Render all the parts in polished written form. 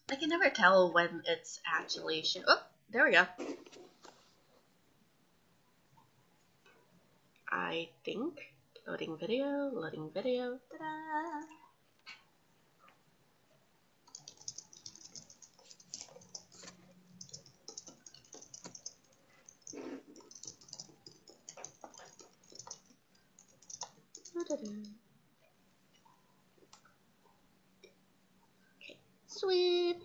I can never tell when it's actually Oh, there we go. I think. Loading video. Ta-da! Okay, sweet.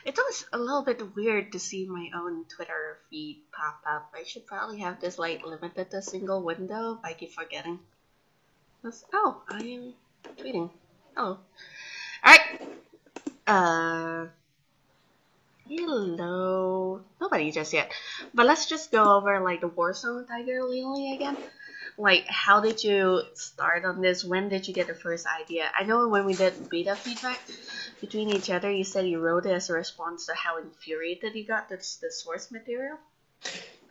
It's always a little bit weird to see my own Twitter feed pop up. I should probably have this like limited to a single window, but I keep forgetting. Oh, I am tweeting. Oh. Alright. Hello. Nobody just yet. But let's just go over like the Warzone Tiger Lily again. Like, how did you start on this? When did you get the first idea? I know when we did beta feedback between each other, you said you wrote it as a response to how infuriated you got the source material.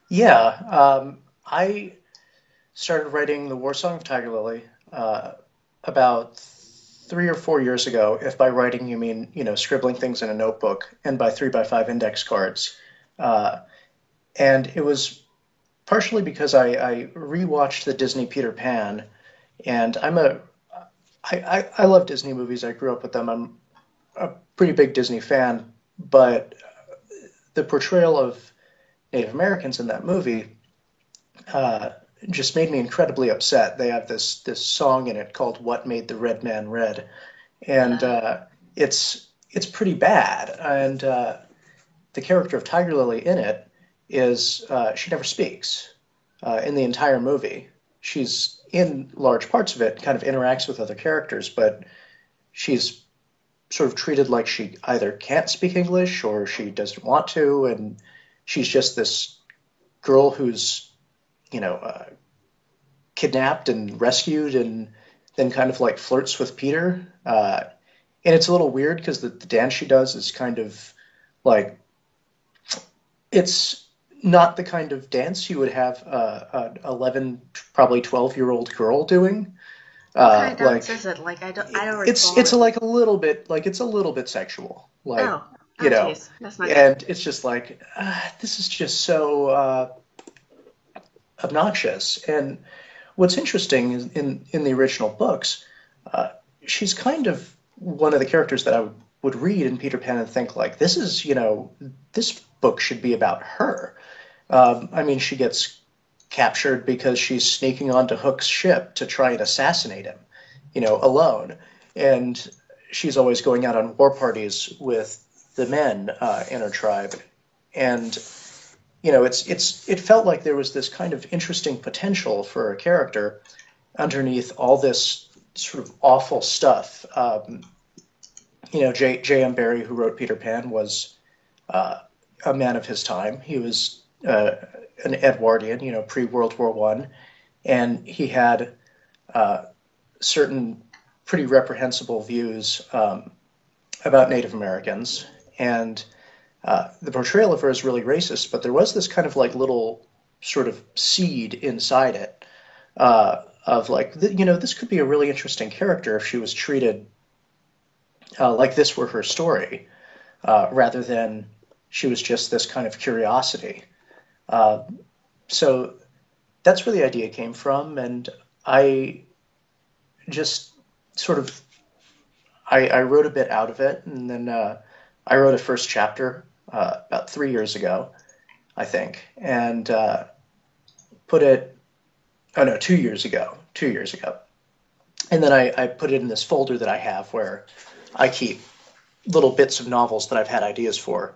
Yeah, I started writing the War Song of Tiger Lily about 3 or 4 years ago. If by writing you mean, scribbling things in a notebook and by 3x5 index cards. Uh, and it was partially because I rewatched the Disney Peter Pan, and I love Disney movies. I grew up with them. I'm a pretty big Disney fan, but the portrayal of Native Americans in that movie uh, just made me incredibly upset. They have this song in it called "What Made the Red Man Red," and it's pretty bad. And the character of Tiger Lily in it is she never speaks in the entire movie. She's in large parts of it, kind of interacts with other characters, but she's sort of treated like she either can't speak English or she doesn't want to, and she's just this girl who's kidnapped and rescued and then kind of like flirts with Peter. And it's a little weird because the dance she does is kind of like it's not the kind of dance you would have an 11, probably 12-year-old girl doing. What kind of dance Like is it? Like I don't recall it's it. like a little bit like it's a little bit sexual, like Oh, you know, jeez, that's not good. and it's just like this is just so obnoxious. And what's interesting is in the original books, uh, she's kind of one of the characters that I would read in Peter Pan and think like, this is, this book should be about her. I mean, she gets captured because she's sneaking onto Hook's ship to try and assassinate him, alone. And she's always going out on war parties with the men in her tribe. And it felt like there was this kind of interesting potential for a character underneath all this sort of awful stuff. J.M. Barrie, who wrote Peter Pan, was a man of his time. He was an Edwardian, pre-World War One, and he had certain pretty reprehensible views about Native Americans. And the portrayal of her is really racist, but there was this kind of like little sort of seed inside it of like, this could be a really interesting character if she was treated like this were her story, rather than she was just this kind of curiosity. Uh, so that's where the idea came from, and I just sort of I wrote a bit out of it, and then I wrote a first chapter about 3 years ago, I think, and put it. Oh no, 2 years ago. 2 years ago, and then I put it in this folder that I have where I keep little bits of novels that I've had ideas for,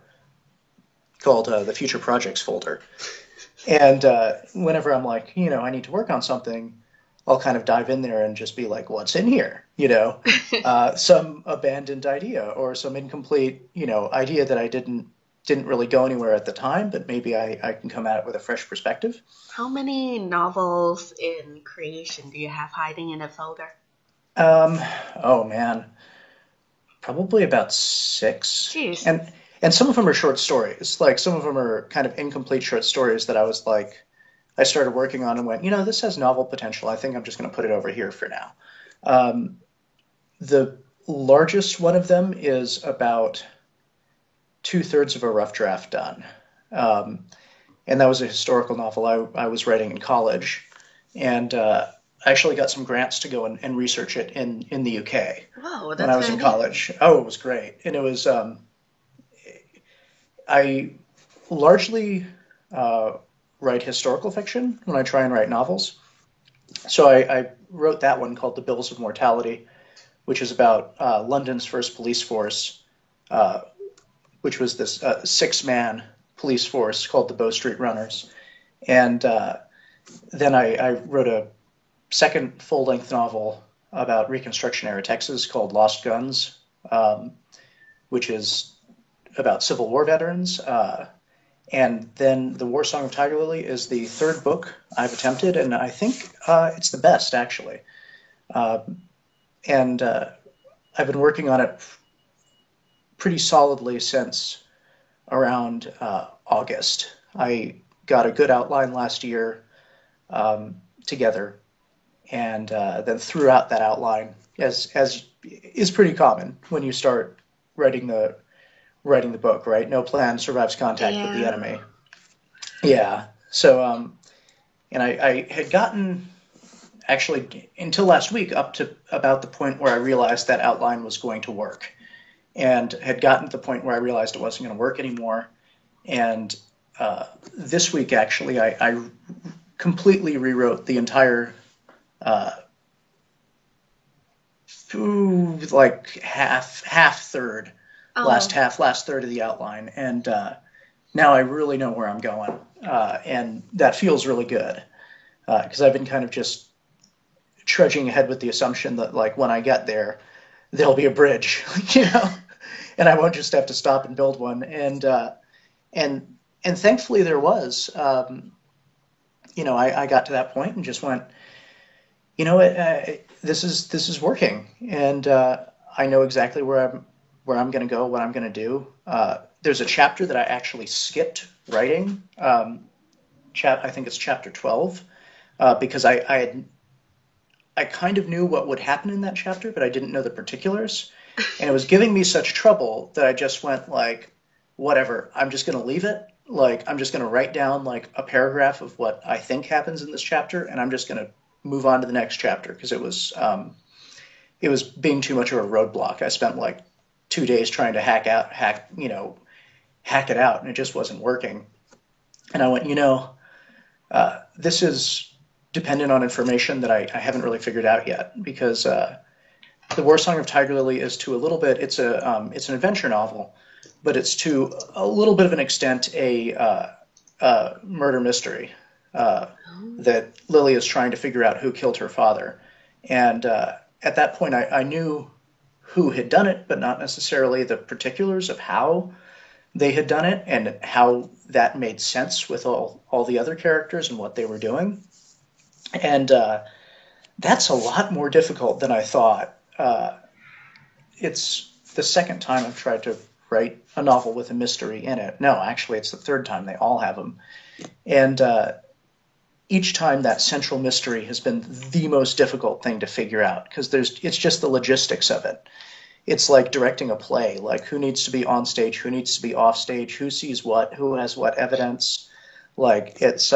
called the Future Projects folder. And whenever I'm like, I need to work on something, I'll kind of dive in there and just be like, what's in here? Some abandoned idea or some incomplete, idea that I didn't really go anywhere at the time, but maybe I can come at it with a fresh perspective. How many novels in creation do you have hiding in a folder? Um, oh man, probably about six, Jeez. and some of them are short stories. Like some of them are kind of incomplete short stories that I was like, I started working on and went, this has novel potential. I think I'm just going to put it over here for now. Um, the largest one of them is about two-thirds of a rough draft done. Um, and that was a historical novel I was writing in college. And I actually got some grants to go and research it in the UK Wow, when I that's was kind in of neat. college. Oh, it was great. And it was, I largely uh, write historical fiction when I try and write novels. So I wrote that one called The Bills of Mortality, which is about London's first police force, uh, which was this six-man police force called the Bow Street Runners. And then I wrote a second full-length novel about Reconstruction era Texas called Lost Guns, um, which is about Civil War veterans. And then The War Song of Tiger Lily is the third book I've attempted, and I think it's the best, actually. Uh, and I've been working on it pretty solidly since around August. I got a good outline last year um, together, and then threw out that outline as is pretty common when you start writing the book, right? No plan survives contact with the Yeah. enemy. Yeah. So and I had gotten actually until last week up to about the point where I realized that outline was going to work, and had gotten to the point where I realized it wasn't going to work anymore. And this week, actually, I completely rewrote the entire uh, like half third Oh, last third of the outline, and now I really know where I'm going, and that feels really good because I've been kind of just trudging ahead with the assumption that like when I get there, there'll be a bridge, you know, and I won't just have to stop and build one, and and thankfully there was. I got to that point and just went, this is working, and I know exactly where I'm going to go, what I'm going to do. There's a chapter that I actually skipped writing. I think it's chapter 12, because I kind of knew what would happen in that chapter, but I didn't know the particulars, and it was giving me such trouble that I just went like, whatever. I'm just going to leave it. Like I'm just going to write down like a paragraph of what I think happens in this chapter, and I'm just going to move on to the next chapter because it was being too much of a roadblock. I spent like 2 days trying to hack it out, and it just wasn't working. And I went, this is dependent on information that I haven't really figured out yet because the War Song of Tiger Lily is to a little bit. It's an adventure novel, but it's to a little bit of an extent a murder mystery oh, that Lily is trying to figure out who killed her father. And at that point, I knew who had done it, but not necessarily the particulars of how they had done it and how that made sense with all the other characters and what they were doing. And that's a lot more difficult than I thought. It's the second time I've tried to write a novel with a mystery in it. No, actually, it's the third time. They all have them. And each time that central mystery has been the most difficult thing to figure out because it's just the logistics of it. It's like directing a play, like who needs to be on stage, who needs to be off stage, who sees what, who has what evidence. Like it's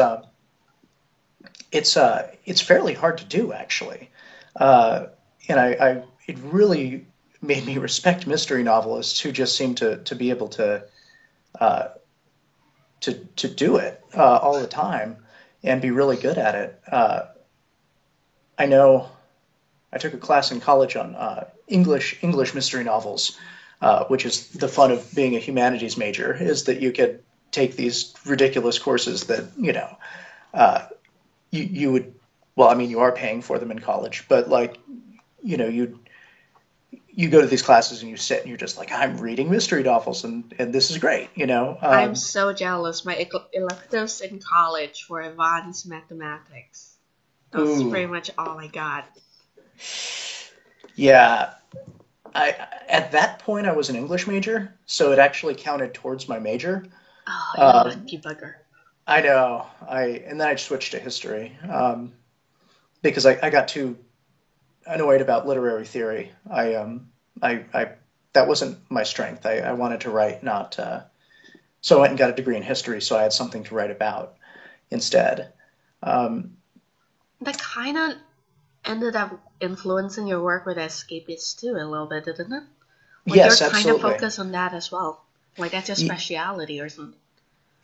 fairly hard to do actually. Uh, and it really made me respect mystery novelists who just seem to be able uh, to do it all the time and be really good at it. I know I took a class in college on English mystery novels, which is the fun of being a humanities major, is that you could take these ridiculous courses that uh, you would. Well, I mean, you are paying for them in college, but like you go to these classes and you sit and you're just like, I'm reading mystery novels and this is great, you know. I'm so jealous. My electives in college were advanced mathematics. That was pretty Ooh, much all I got. yeah. I at that point I was an English major, so it actually counted towards my major. Oh, you Um, lucky bugger. I know. And then I switched to history because I got too annoyed about literary theory. I that wasn't my strength. I wanted to write, not so I went and got a degree in history, so I had something to write about instead. Um, That kind of ended up influencing your work with Escapists too a little bit, didn't it? Like you're yes, kind of absolutely. focused on that as well. Like that's your Y- speciality or something.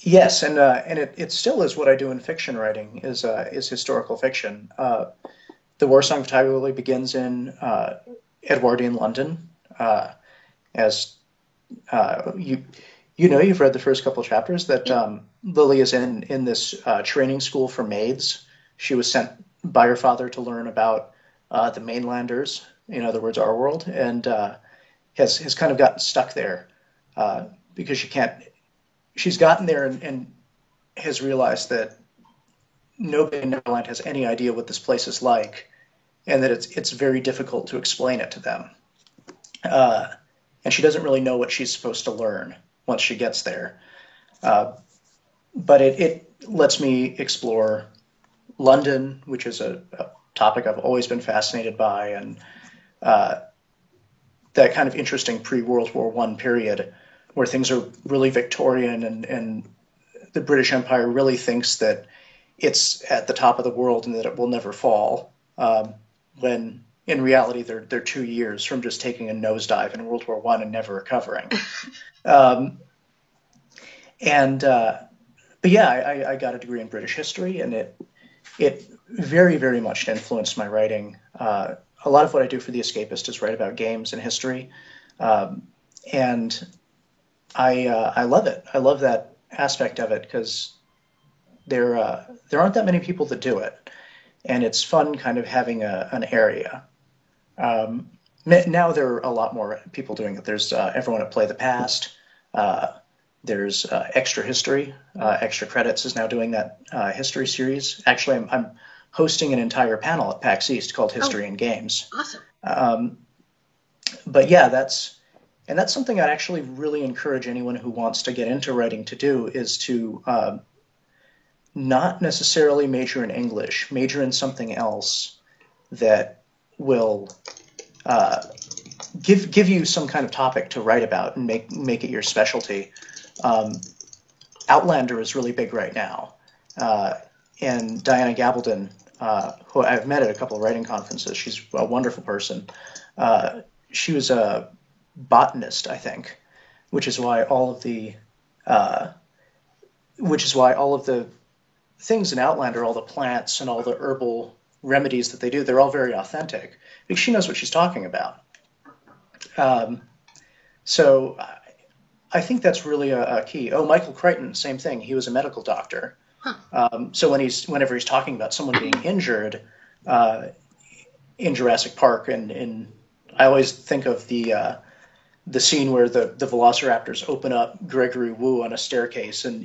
yes, and it still is what I do in fiction writing is historical fiction. The War Song of Tiger Lily begins in Edwardian London, as you know you've read the first couple of chapters that Yep. Lily is in this training school for maids. She was sent by her father to learn about the mainlanders, in other words, our world, and has kind of gotten stuck there because she can't. She's gotten there and has realized that nobody in Neverland has any idea what this place is like, and that it's very difficult to explain it to them. Uh, and she doesn't really know what she's supposed to learn once she gets there. Uh, but it lets me explore London, which is a topic I've always been fascinated by, and uh, that kind of interesting pre-World War One period where things are really Victorian, and the British Empire really thinks that it's at the top of the world and that it will never fall. When in reality they're 2 years from just taking a nosedive in World War One and never recovering. Um, and but yeah, I got a degree in British history, and it very much influenced my writing. A lot of what I do for The Escapist is write about games and history, um, and I love it. I love that aspect of it because there aren't that many people that do it, and it's fun kind of having an area. Um, Now there are a lot more people doing it. There's Everyone at Play the Past. Uh, there's Extra History. Extra Credits is now doing that history series. Actually, I'm hosting an entire panel at PAX East called Oh, History and Games. awesome. Um, but yeah, that's something I'd actually really encourage anyone who wants to get into writing to do is to not necessarily major in English, major in something else that will uh, give you some kind of topic to write about and make it your specialty. Um, Outlander is really big right now, uh, and Diana Gabaldon, who I've met at a couple of writing conferences, she's a wonderful person. Uh, she was a botanist, I think, which is why all of the uh, which is why all of the things in Outlander, all the plants and all the herbal remedies that they do, they're all very authentic because she knows what she's talking about. Um, so I think that's really a key. Oh, Michael Crichton, same thing. He was a medical doctor. Huh. So whenever he's talking about someone being injured uh, in Jurassic Park, and I always think of the scene where the Velociraptors open up Gregory Wu on a staircase, and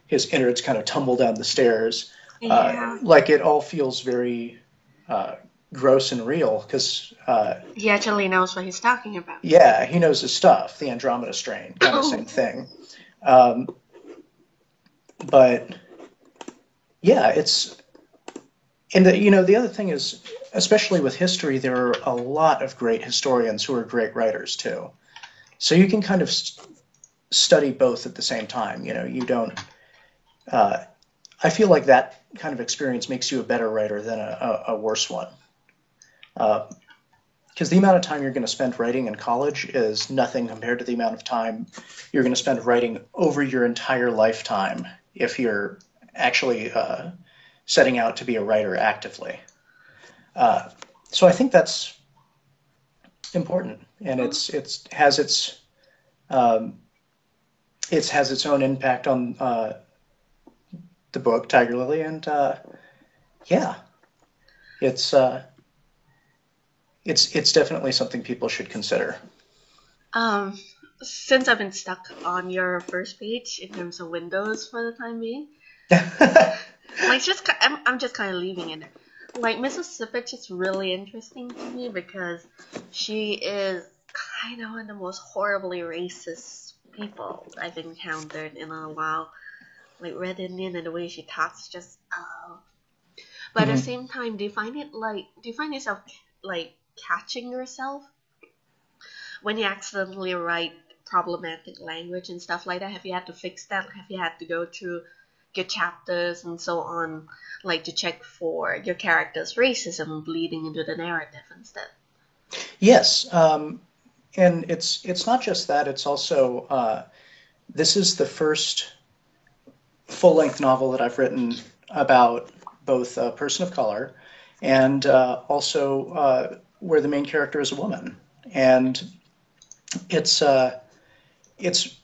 his innards kind of tumble down the stairs. Yeah. Like it all feels very uh, gross and real because He actually knows what he's talking about. yeah, he knows his stuff. The Andromeda strain, kind of same Oh. thing. Um, but yeah, it's and the other thing is, especially with history, there are a lot of great historians who are great writers too. So you can kind of study both at the same time. You don't. Uh, I feel like that kind of experience makes you a better writer than a worse one. Because the amount of time you're going to spend writing in college is nothing compared to the amount of time you're going to spend writing over your entire lifetime if you're actually setting out to be a writer actively. Uh, so I think that's important, and Oh. um, it has its own impact on the book Tiger Lily, and yeah, it's uh, it's definitely something people should consider. Um, since I've been stuck on your first page in terms of windows for the time being, like I'm just kind of leaving it. Like Mrs. Sippich is really interesting to me because she is kind of one of the most horribly racist people I've encountered in a while. like Red Indian, and the way she talks, just But at the Hmm. same time, do you find yourself like catching yourself when you accidentally write problematic language and stuff like that? Have you had to fix that? Have you had to go through your chapters and so on, like to check for your character's racism bleeding into the narrative instead? Yes, and it's not just that. It's also this is the first full-length novel that I've written about both a person of color and also where the main character is a woman, and it's uh, it's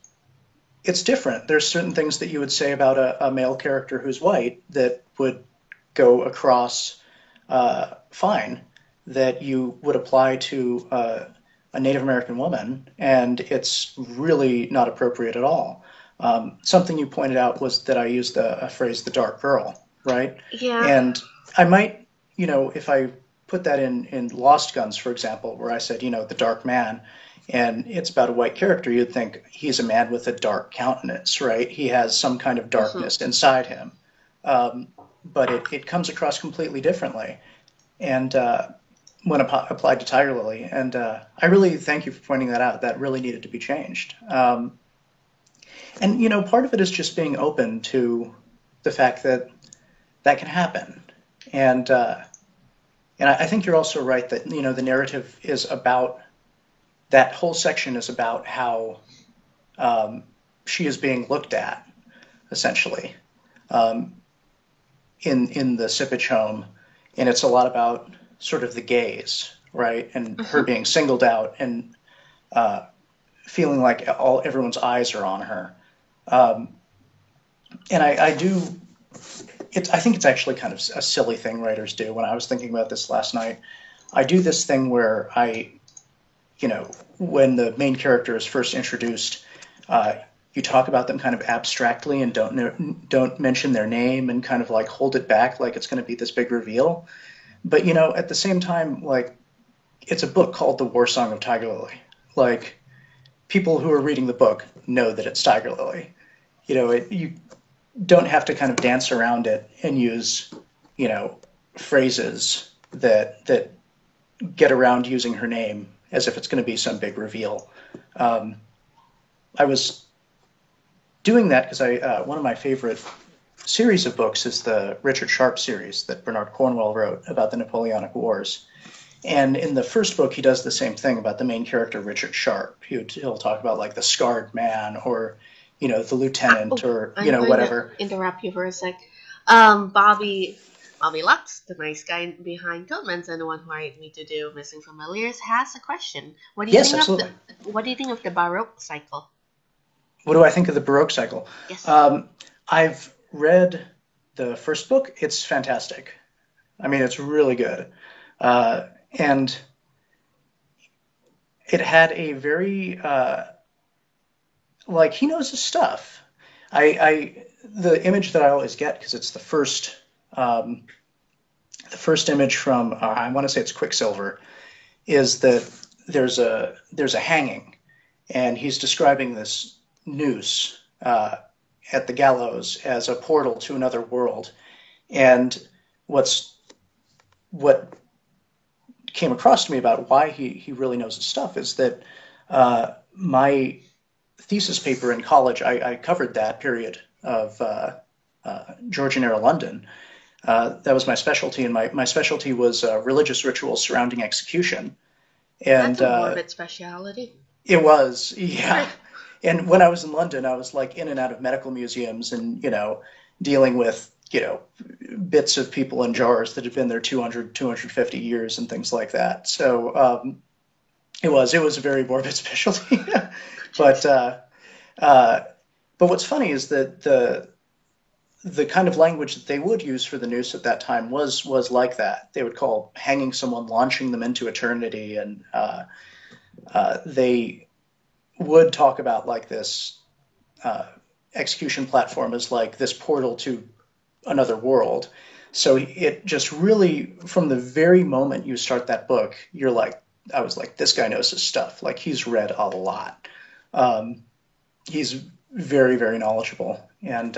it's different. There's certain things that you would say about a male character who's white that would go across fine that you would apply to a Native American woman, and it's really not appropriate at all. Something you pointed out was that I used a phrase, the dark girl, right? Yeah. And I might, if I put that in Lost Guns, for example, where I said, the dark man, and it's about a white character, you'd think he's a man with a dark countenance, right? He has some kind of Hmm. darkness inside him. Um, but it comes across completely differently. And when applied to Tiger Lily, and I really thank you for pointing that out. That really needed to be changed. And part of it is just being open to the fact that that can happen. And I think you're also right that the narrative is about that whole section is about how um, she is being looked at essentially um, in the Sipich home, and it's a lot about sort of the gaze, right, and her Hmm. being singled out and uh, feeling like everyone's eyes are on her. Um, and I do. I think it's actually kind of a silly thing writers do. When I was thinking about this last night, I do this thing where when the main character is first introduced, uh, you talk about them kind of abstractly and don't mention their name and kind of like hold it back like it's going to be this big reveal. But at the same time, like it's a book called The War Song of Tiger Lily. Like people who are reading the book know that it's Tiger Lily. You don't have to kind of dance around it and use you know phrases that get around using her name as if it's going to be some big reveal. Um, I was doing that because I one of my favorite series of books is the Richard Sharp series that Bernard Cornwell wrote about the Napoleonic Wars. And in the first book, he does the same thing about the main character, Richard Sharp. He'll talk about like the scarred man or, the lieutenant Oh, or, I'm going to whatever. interrupt you for a sec. Bobby Lutz, the nice guy behind Tillman's and the one who hired me to do Missing Familiars, has a question. Yes, absolutely. What do you think of the Baroque cycle? What do I think of the Baroque cycle? Yes. I've read the first book. It's fantastic. I mean, it's really good. And it had a very, like, he knows his stuff. The image that I always get, because it's the first image from, I want to say it's Quicksilver, is that there's a hanging, and he's describing this noose at the gallows as a portal to another world. And what came across to me about why he really knows his stuff is that my thesis paper in college, I covered that period of Georgian era London. That was my specialty, and my specialty was religious rituals surrounding execution. That's And a morbid speciality. it was, yeah. And when I was in London, I was like in and out of medical museums and, dealing with, bits of people in jars that had been there 200, 250 years and things like that. So it was a very morbid specialty. but, Jeez. uh, uh, but what's funny is that the kind of language that they would use for the noose at that time was like that. They would call hanging someone launching them into eternity, and they would talk about like this uh, execution platform as like this portal to another world. So it just really, from the very moment you start that book, I was like, this guy knows his stuff. Like he's read a lot. Um, he's very, very knowledgeable, and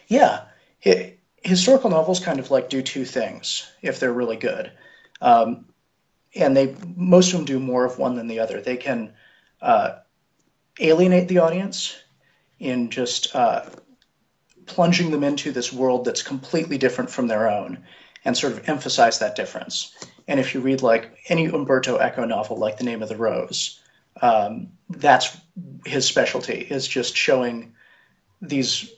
Yeah, historical novels kind of like do two things if they're really good, um, and they most of them do more of one than the other. They can uh, alienate the audience in just plunging them into this world that's completely different from their own, and sort of emphasize that difference. And if you read like any Umberto Eco novel, like The Name of the Rose, that's his specialty, is just showing these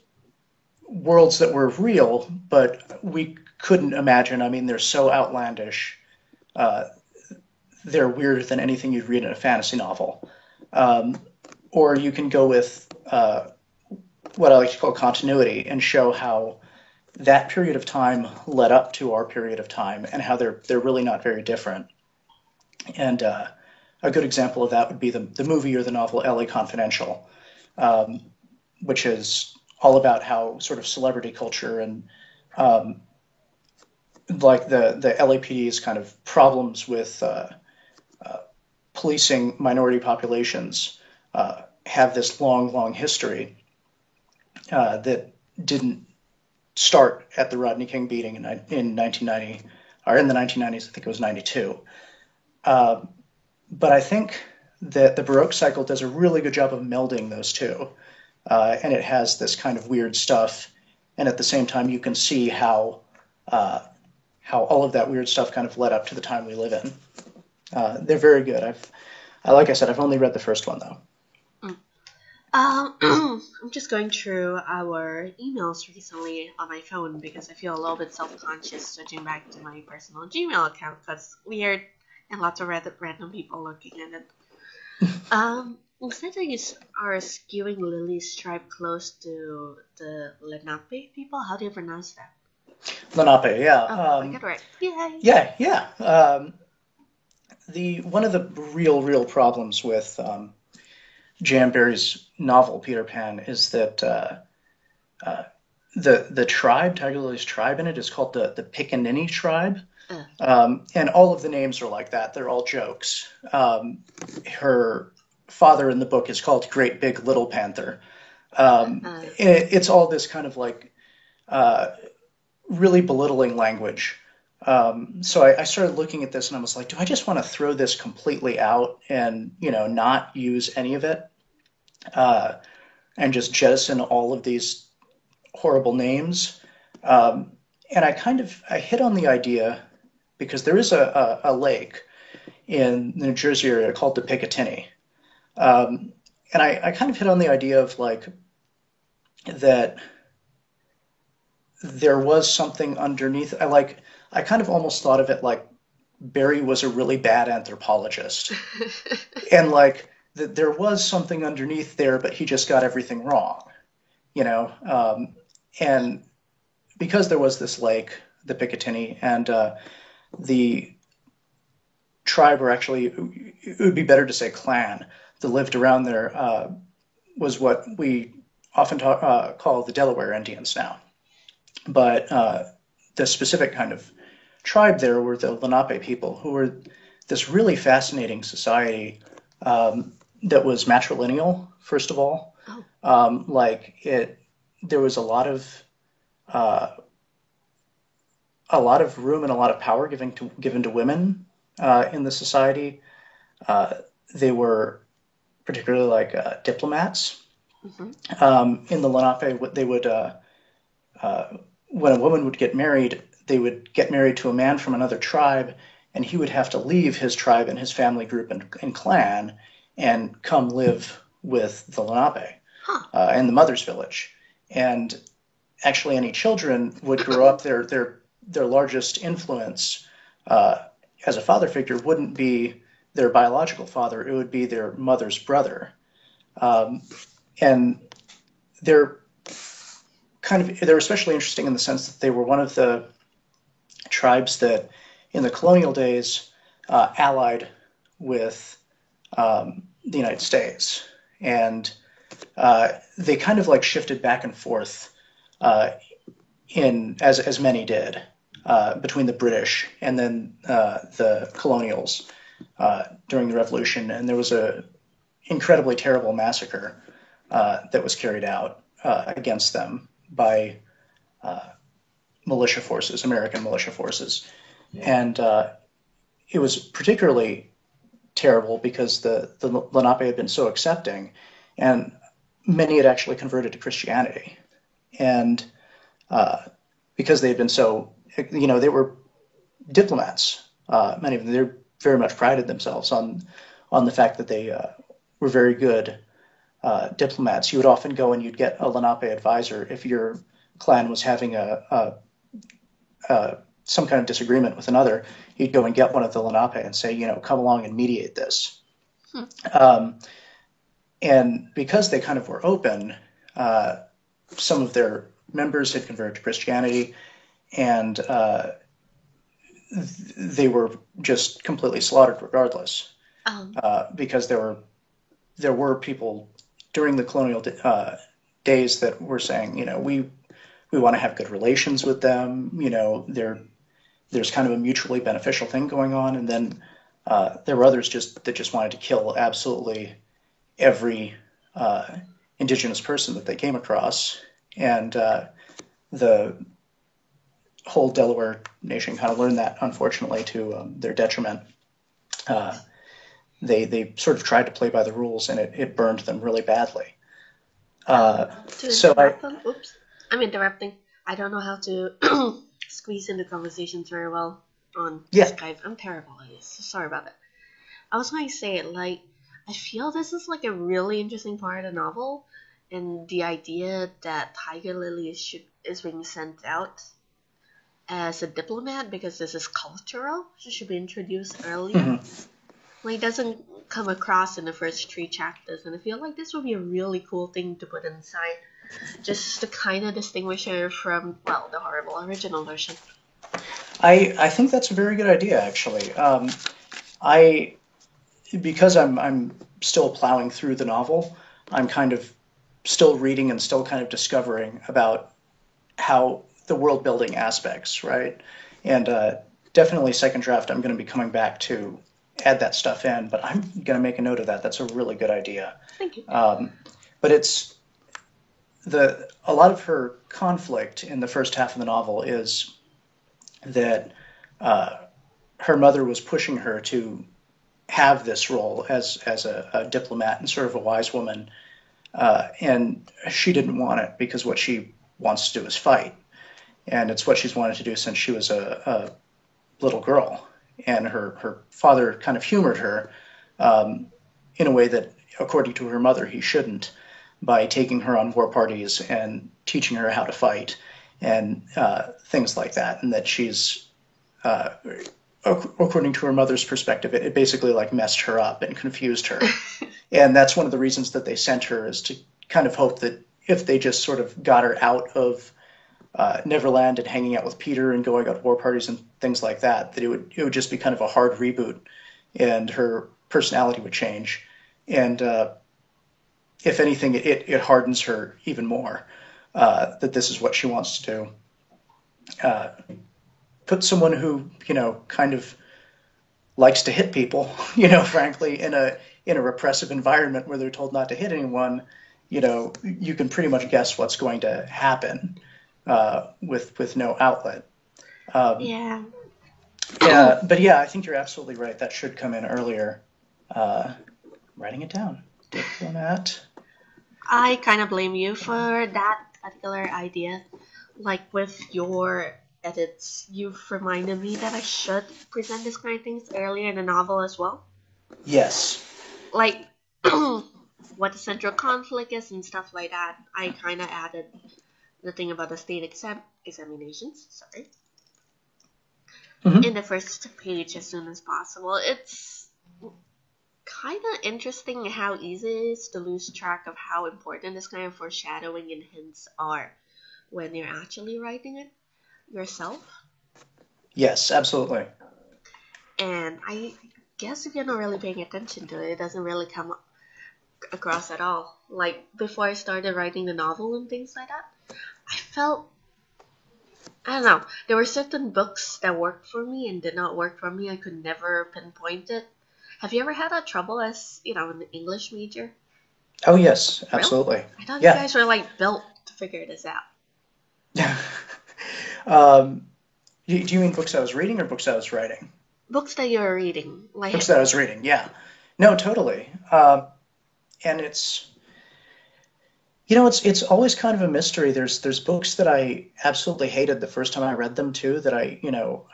worlds that were real, but we couldn't imagine. I mean, they're so outlandish. Uh, they're weirder than anything you'd read in a fantasy novel. Um, or you can go with what I like to call continuity and show how that period of time led up to our period of time and how they're really not very different. And a good example of that would be the movie or the novel LA Confidential, um, which is all about how sort of celebrity culture and um, like the LAPD's kind of problems with policing minority populations have this long, long history that didn't start at the Rodney King beating in 1990, or in the 1990s. I think it was 92. Uh, but I think that the Baroque cycle does a really good job of melding those two, and it has this kind of weird stuff, and at the same time you can see uh, how all of that weird stuff kind of led up to the time we live in. They're very good. Like I said, I've only read the first one though. Mm. I'm just going through our emails recently on my phone because I feel a little bit self-conscious switching back to my personal Gmail account because it's weird and lots of random people looking at it. Looks like you are skewing Lily's tribe close to the Lenape people. How do you pronounce that? Lenape, yeah, Oh, I got it right. Yay! yeah, yeah. The one of the real problems with Jan Berry's novel Peter Pan is that uh, the tribe, Tiger Lily's tribe in it, is called the Pickaninny tribe. Uh, And all of the names are like that. They're all jokes. Her father in the book is called Great Big Little Panther. It's all this kind of like uh, really belittling language. So I started looking at this and I was like, do I just want to throw this completely out and not use any of it uh, and just jettison all of these horrible names? Um, and I hit on the idea because there is a lake in the New Jersey area called the Picatinny. And I kind of hit on the idea of like that there was something underneath. I kind of almost thought of it like Barry was a really bad anthropologist, and like that there was something underneath there, but he just got everything wrong, you know. And because there was this lake, the Picatinny, and the tribe, or actually, it would be better to say clan, that lived around there was what we often call the Delaware Indians now. But the specific kind of tribe there were the Lenape people, who were this really fascinating society that was matrilineal, first of all. oh, There was uh, a lot of room and a lot of power given to women in the society. Uh, they were particularly like diplomats. hmm In the Lenape, they would uh, when a woman would get married, they would get married to a man from another tribe, and he would have to leave his tribe and his family group and clan and come live with the Lenape huh. in the mother's village. And actually, any children would grow up. Their largest influence uh, as a father figure wouldn't be their biological father; it would be their mother's brother. Um, and they're they're especially interesting in the sense that they were one of the tribes that, in the colonial days, allied with the United States, and they kind of like shifted back and forth uh, in as many did between the British and then the colonials during the Revolution, and there was a incredibly terrible massacre that was carried out against them by militia forces, American militia forces. And it was particularly terrible because the Lenape had been so accepting, and many had actually converted to Christianity. And because they had been so, they were diplomats. Many of them, they very much prided themselves on the fact that they were very good diplomats. You would often go and you'd get a Lenape advisor if your clan was having some kind of disagreement with another. You'd go and get one of the Lenape and say, come along and mediate this. Um, and because they kind of were open, some of their members had converted to Christianity, and they were just completely slaughtered regardless. Because there were people during the colonial days that were saying, we want to have good relations with them. There's kind of a mutually beneficial thing going on, and then there were others that just wanted to kill absolutely every indigenous person that they came across, and the whole Delaware nation kind of learned that, unfortunately, to their detriment. They sort of tried to play by the rules, and it burned them really badly. Oops, I'm interrupting. I don't know how to squeeze into conversations very well on Skype. I'm terrible at this. So sorry about that. I was going to say, I feel this is a really interesting part of the novel, and the idea that Tiger Lily is being sent out as a diplomat because this is cultural. She should be introduced earlier. Mm-hmm. It doesn't come across in the first 3 chapters, and I feel like this would be a really cool thing to put inside, just to kind of distinguish her from, the horrible original version. I think that's a very good idea, actually. Because I'm still plowing through the novel, I'm kind of still reading and still kind of discovering about how the world building aspects, right? And definitely second draft, I'm going to be coming back to add that stuff in, but I'm going to make a note of that. That's a really good idea. Thank you. But it's a lot of her conflict in the first half of the novel is that her mother was pushing her to have this role as a diplomat and sort of a wise woman, and she didn't want it because what she wants to do is fight, and it's what she's wanted to do since she was a little girl. And her father kind of humored her in a way that, according to her mother, he shouldn't, by taking her on war parties and teaching her how to fight and things like that, and that she's according to her mother's perspective, it basically messed her up and confused her. And that's one of the reasons that they sent her, is to kind of hope that if they just sort of got her out of Neverland and hanging out with Peter and going out to war parties and things like that, that it would just be kind of a hard reboot and her personality would change. And if anything, it hardens her even more, that this is what she wants to do. Put someone who, kind of likes to hit people, frankly, in a repressive environment where they're told not to hit anyone, you can pretty much guess what's going to happen with no outlet. Yeah. But yeah, I think you're absolutely right. That should come in earlier. Writing it down. Diplomat. I kind of blame you for that particular idea. With your edits, you've reminded me that I should present this kind of things earlier in the novel as well. Yes. What the central conflict is and stuff like that. I kind of added the thing about the state examinations. Sorry. Mm-hmm. In the first page as soon as possible. It's kind of interesting how easy it is to lose track of how important this kind of foreshadowing and hints are when you're actually writing it yourself. Yes, absolutely. And I guess if you're not really paying attention to it, it doesn't really come across at all. Before I started writing the novel and things like that, I felt, I don't know, there were certain books that worked for me and did not work for me. I could never pinpoint it. Have you ever had that trouble as, an English major? Oh, yes, absolutely. Really? I thought you guys were, built to figure this out. Um, do you mean books I was reading or books I was writing? Books that you're reading, like, Books that I was reading, yeah. No, totally. And it's always kind of a mystery. There's books that I absolutely hated the first time I read them too. That I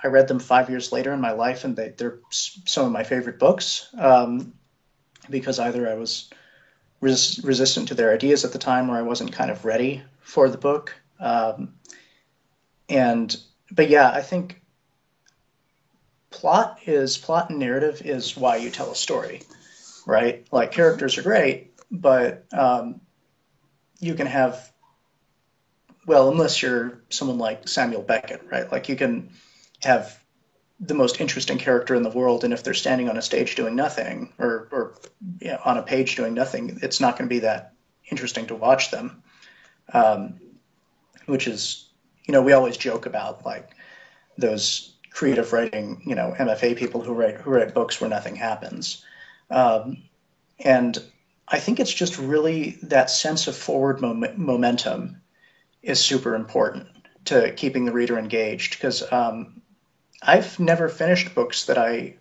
read them 5 years later in my life, and they're some of my favorite books because either I was resistant to their ideas at the time, or I wasn't kind of ready for the book. And but yeah, I think plot and narrative is why you tell a story, right? Like mhm. characters are great, but you can have well, unless you're someone like Samuel Beckett, right? Like you can have the most interesting character in the world, and if they're standing on a stage doing nothing, or on a page doing nothing, it's not going to be that interesting to watch them. Um, which is, we always joke about like those creative writing, MFA people who write books where nothing happens. Um, and I think it's just really that sense of forward momentum is super important to keeping the reader engaged because I've never finished books that I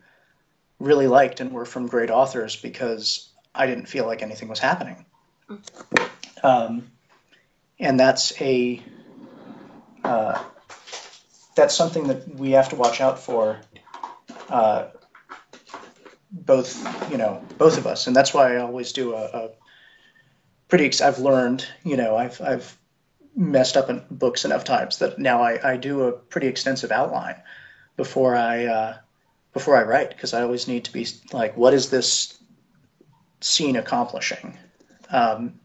really liked and were from great authors because I didn't feel like anything was happening. Um, and uh, that's something that we have to watch out for, uh, both of us, and that's why I always do a pretty. I've learned, I've messed up in books enough times that now I do a pretty extensive outline before I write because I always need to be like, what is this scene accomplishing? Um,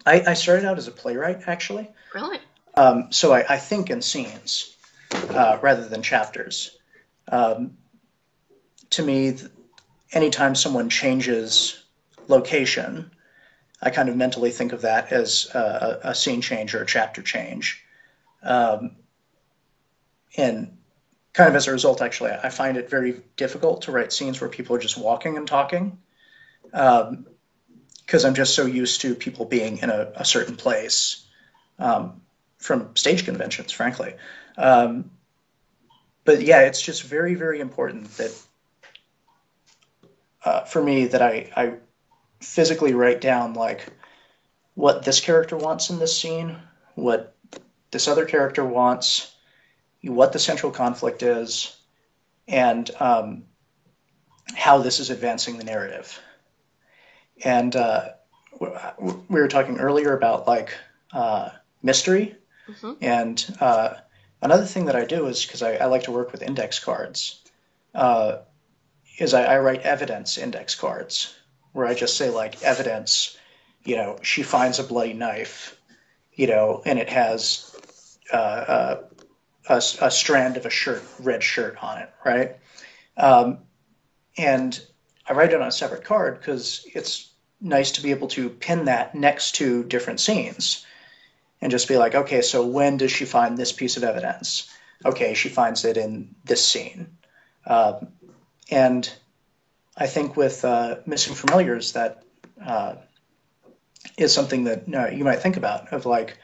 I started out as a playwright actually, Really? so I think in scenes rather than chapters. Um, to me, anytime someone changes location, I kind of mentally think of that as a scene change or a chapter change. Um, and kind of as a result, actually, I find it very difficult to write scenes where people are just walking and talking because I'm just so used to people being in a certain place um, from stage conventions, frankly. Um, but yeah, it's just very, very important that for me that I physically write down like what this character wants in this scene, what this other character wants, what the central conflict is, and how this is advancing the narrative. And we were talking earlier about like mystery, Hmm. and another thing that I do is because I like to work with index cards, uh, is I write evidence index cards where I just say like evidence, she finds a bloody knife, and it has a strand of a red shirt on it, right? Um, and I write it on a separate card because it's nice to be able to pin that next to different scenes and just be like, okay, so when does she find this piece of evidence? Okay, she finds it in this scene. Um, and I think with missing familiars, that uh, is something that you might think about of like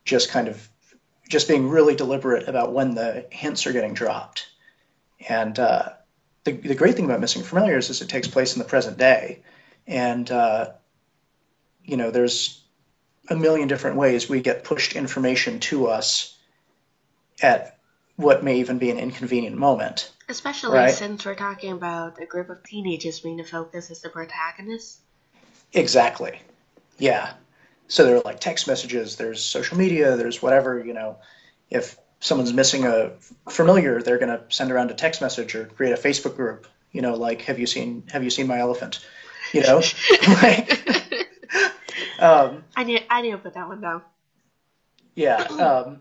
just kind of just being really deliberate about when the hints are getting dropped. And the great thing about Missing Familiars is it takes place in the present day. And, there's a million different ways we get pushed information to us at what may even be an inconvenient moment, Especially right? since we're talking about a group of teenagers being the focus as the protagonist. Exactly. Yeah. So there are like text messages, there's social media, there's whatever, if someone's missing a familiar, they're going to send around a text message or create a Facebook group, like have you seen my elephant? Like um, I need to put that one down. yeah,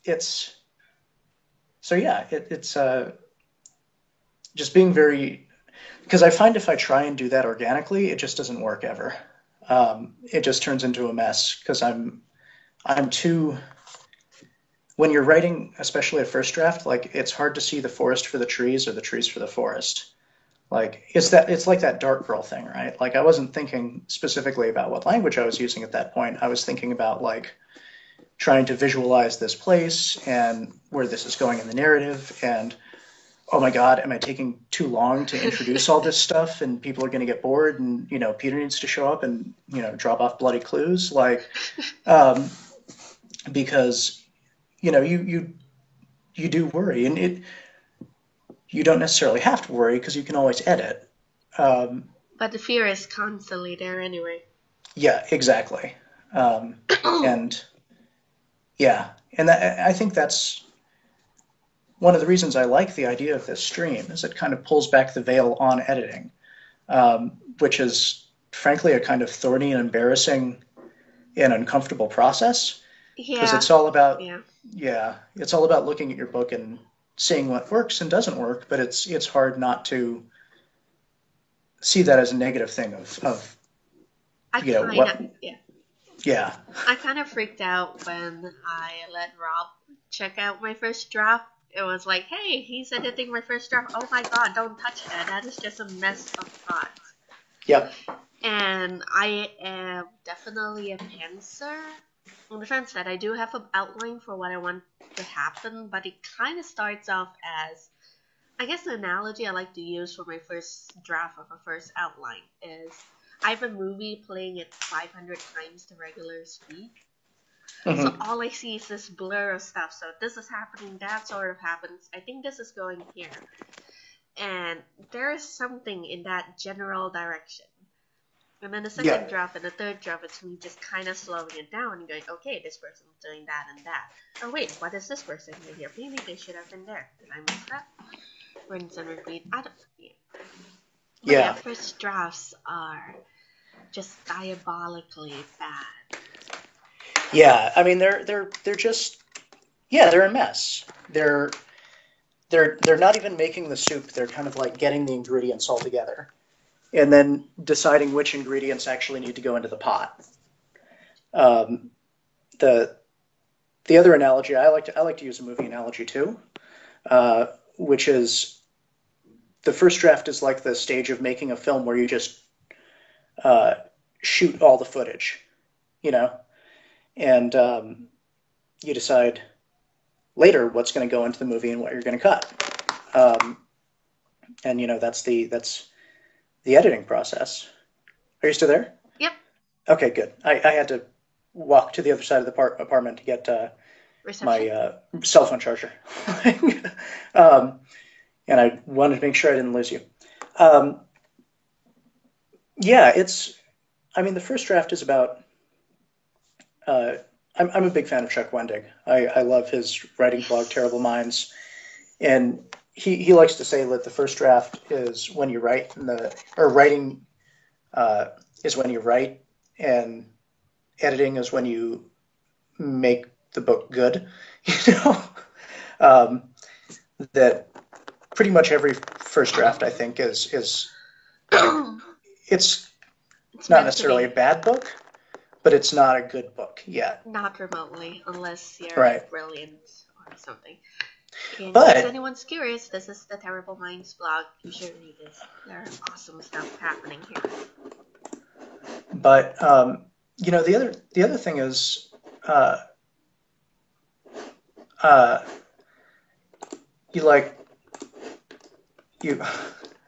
it's so yeah, it's just being very because I find if I try and do that organically, it just doesn't work ever. It just turns into a mess because I'm too when you're writing, especially a first draft, like it's hard to see the forest for the trees or the trees for the forest. Like it's like that dark girl thing, right? Like I wasn't thinking specifically about what language I was using at that point. I was thinking about like trying to visualize this place and where this is going in the narrative. And oh my God, am I taking too long to introduce all this stuff? And people are going to get bored, and Peter needs to show up and drop off bloody clues, um, because you do worry, and you don't necessarily have to worry because you can always edit. Um, But the fear is constantly there anyway. yeah, exactly. Um, and yeah, and I think that's one of the reasons I like the idea of this stream is it kind of pulls back the veil on editing, which is frankly a kind of thorny and embarrassing and uncomfortable process because Yeah, yeah. it's all about looking at your book and seeing what works and doesn't work, but it's hard not to see that as a negative thing of I kind of, what yeah. yeah. I kind of freaked out when I let Rob check out my first draft. It was like, hey, he's editing my first draft. Oh my god, don't touch that. That is just a mess of thoughts. Yep. And I am definitely a pantser in the sense that I do have an outline for what I want to happen, but it kind of starts off as, I guess the analogy I like to use for my first draft of a first outline is I have a movie playing at 500 times the regular speed. So Hmm. all I see is this blur of stuff. So this is happening, that sort of happens. I think this is going here. And there is something in that general direction. And then the Yeah. second draft and the third draft, it's me just kind of slowing it down and going, okay, this person's doing that and that. Oh wait, what is this person doing here? Maybe they should have been there. Did I miss that? Rinse and repeat. I don't. Yeah. But yeah, Yeah. first drafts are just diabolically bad. Yeah. I mean, they're just they're a mess. They're not even making the soup. They're kind of like getting the ingredients all together and then deciding which ingredients actually need to go into the pot. Um, the the other analogy I like to use a movie analogy too, uh, which is the first draft is like the stage of making a film where you just uh, shoot all the footage, you know, and you decide later what's going to go into the movie and what you're going to cut. And that's the editing process. Are you still there? Yep, Okay, good. I had to walk to the other side of the apartment to get my reception. cell phone charger, um, and I wanted to make sure I didn't lose you. Um, yeah, it's. I mean, the first draft is about. Uh, I'm a big fan of Chuck Wendig. I love his writing blog, Terrible Minds, and he likes to say that the first draft is when you write, or writing uh, is when you write, and editing is when you make the book good. You know, um, that pretty much every first draft I think is it's It's not meant to necessarily a be. bad book, but it's not a good book yet. Not remotely, unless you're Right. brilliant or something. In case But anyone's curious, this is the Terrible Minds blog. You should read this. There are awesome stuff happening here. the other thing is uh, uh, you like you.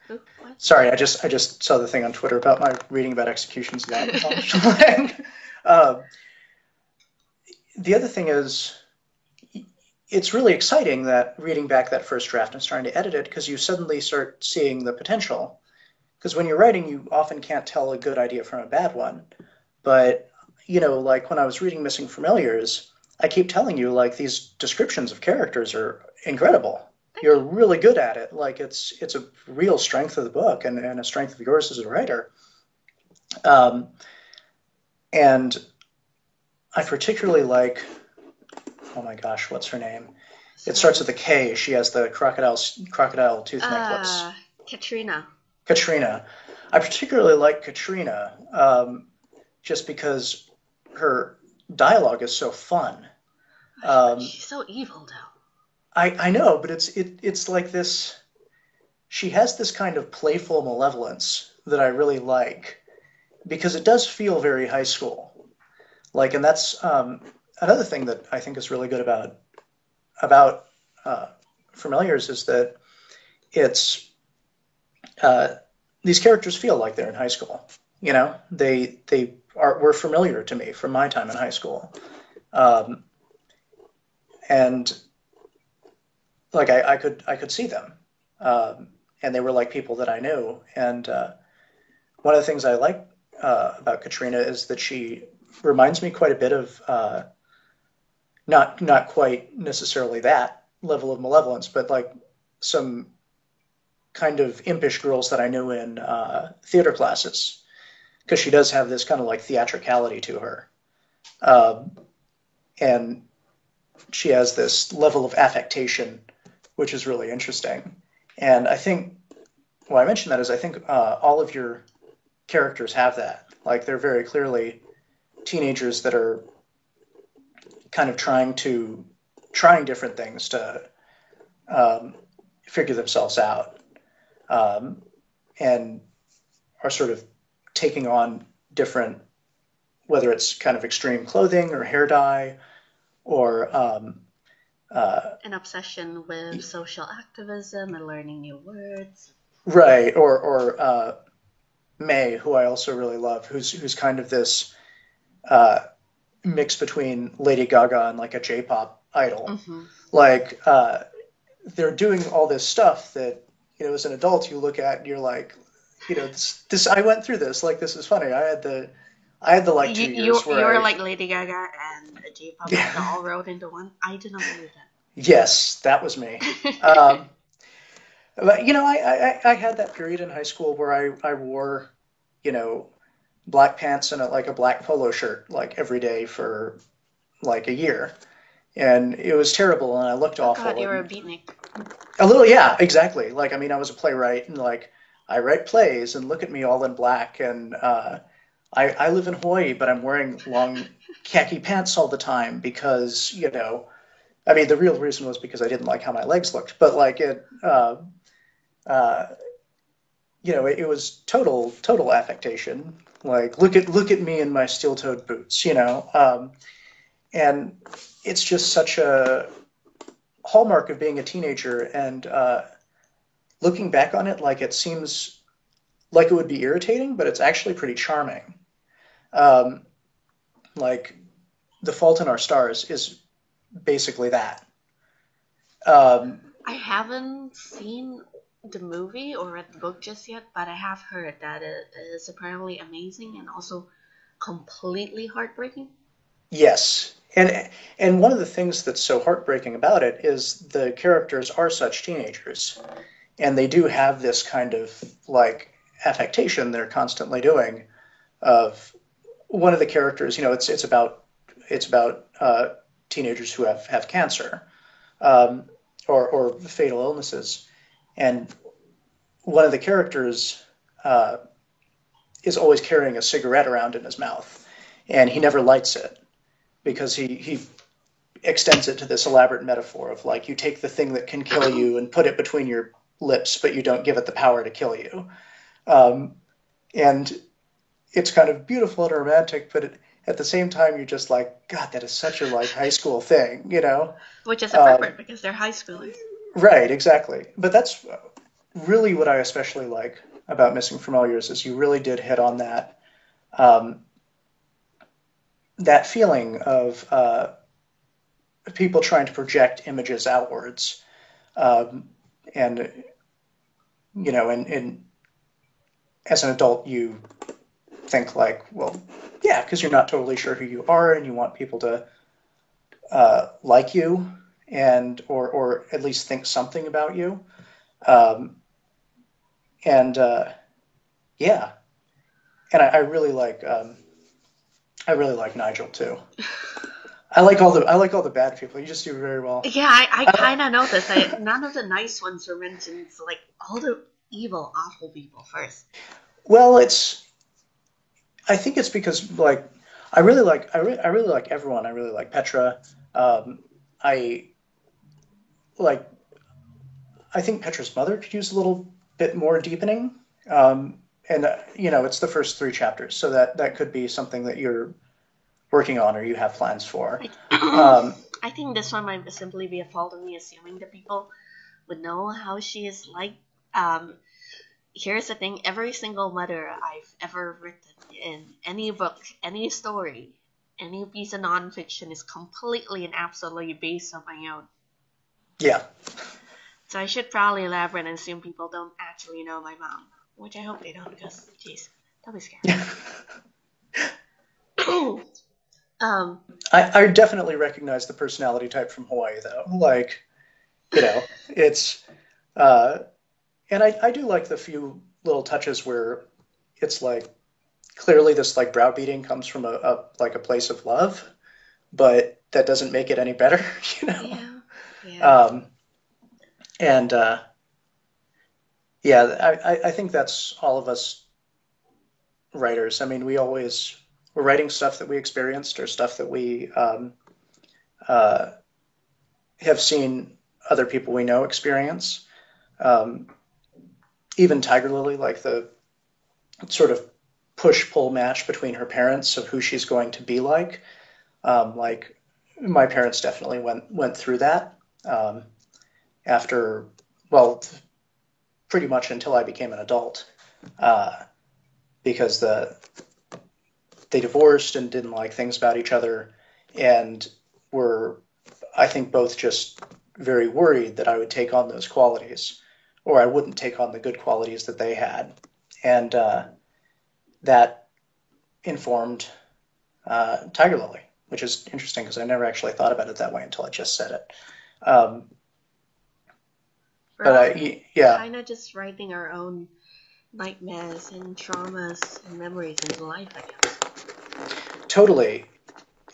Ooh, what? Sorry, I just saw the thing on Twitter about my reading about executions of that. um, the other thing is it's really exciting that reading back that first draft and starting to edit it because you suddenly start seeing the potential. Because when you're writing, you often can't tell a good idea from a bad one. But like when I was reading Missing Familiars, I keep telling you like these descriptions of characters are incredible. Thank You're you. really good at it. Like it's a real strength of the book and a strength of yours as a writer. Um, and I particularly like, oh my gosh, what's her name? It starts Sorry. with a K. She has the crocodile tooth Uh, necklace. Katrina. Katrina. I particularly like Katrina just because her dialogue is so fun. Um, She's so evil, though. I know, but it's like this. She has this kind of playful malevolence that I really like because it does feel very high school. Like, and that's another thing that I think is really good about uh, Familiars is that it's uh, these characters feel like they're in high school. You know, they were familiar to me from my time in high school, um, and like I could see them, um, and they were like people that I knew. And one of the things I like about Katrina is that she reminds me quite a bit of not quite necessarily that level of malevolence, but like some kind of impish girls that I knew in theater classes, because she does have this kind of like theatricality to her, um, and she has this level of affectation, which is really interesting. And I think why I mention that is I think all of your characters have that. Like they're very clearly teenagers that are kind of trying different things to um, figure themselves out, um, and are sort of taking on different, whether it's kind of extreme clothing or hair dye or uh, An obsession with social activism and learning new words. right, or May, who I also really love, who's kind of this uh, mix between Lady Gaga and like a J-pop idol. Mm-hmm. Like they're doing all this stuff that as an adult you look at and you're like, this I went through this. Like this is funny. I had the like You 2 years you where are I like Lady Gaga and a J-pop idol all rolled into one. I do not believe yes, that was me. that. Um, but I had that period in high school where I wore you know black pants and like a black polo shirt like every day for like a year, and it was terrible and I looked Oh God, awful you're a and beatnik. a little, yeah, exactly. Like I mean I was a playwright and like I write plays and look at me all in black and I live in Hawaii but I'm wearing long khaki pants all the time because I mean the real reason was because I didn't like how my legs looked, but like uh, it was total affectation. Like look at me in my steel-toed boots, and it's just such a hallmark of being a teenager. And looking back on it, like it seems like it would be irritating, but it's actually pretty charming. Um, like The Fault in Our Stars is basically that. Um, I haven't seen the movie or read the book just yet, but I have heard that it is apparently amazing and also completely heartbreaking. yes, and one of the things that's so heartbreaking about it is the characters are such teenagers, and they do have this kind of like affectation they're constantly doing of one of the characters. It's about teenagers who have cancer, um, or fatal illnesses, and one of the characters uh, is always carrying a cigarette around in his mouth, and he never lights it because he extends it to this elaborate metaphor of like you take the thing that can kill you and put it between your lips, but you don't give it the power to kill you. Um, and it's kind of beautiful and romantic, but at the same time, you're just like, God, that is such a like high school thing. Which is Um, appropriate because they're high schoolers. right, exactly. But that's really what I especially like about Missing Familiars is you really did hit on um, that feeling of people trying to project images outwards, um, and and as an adult, you think like, well, yeah, because you're not totally sure who you are, and you want people to like you, and or at least think something about you, um, and yeah, and I really like Nigel too. I like all the bad people. You just do very well. Yeah, I Uh, kind of noticed. None of the nice ones were mentioned. So like all the evil, awful people first. well, I think it's because like I really like everyone. I really like Petra. I like I think Petra's mother could use a little bit more deepening. And it's the first 3 chapters, so that could be something that you're working on or you have plans for. I, I think this one might simply be a fault of me assuming that people would know how she is like. Um, Here's the thing: every single letter I've ever written in any book, any story, any piece of nonfiction is completely and absolutely based on my own. Yeah. So I should probably elaborate and assume people don't actually know my mom, which I hope they don't, because, jeez, that'll be scary. um, I definitely recognize the personality type from Hawaii, though. Like, it's, uh, and I do like the few little touches where it's like clearly this like browbeating comes from a like a place of love, but that doesn't make it any better, you know. yeah, yeah. Um, and yeah, I think that's all of us writers. I mean, we're writing stuff that we experienced or stuff that we uh, have seen other people we know experience. Um, Even Tiger Lily, like the sort of push pull match between her parents of who she's going to be like. Like my parents definitely went through that after, well, pretty much until I became an adult, uh, because they divorced and didn't like things about each other, and were, I think, both just very worried that I would take on those qualities, or I wouldn't take on the good qualities that they had, and that informed Tiger Lily, which is interesting because I never actually thought about it that way until I just said it. Um, We're but all yeah, kind of just writing our own nightmares and traumas and memories into life, I guess. totally.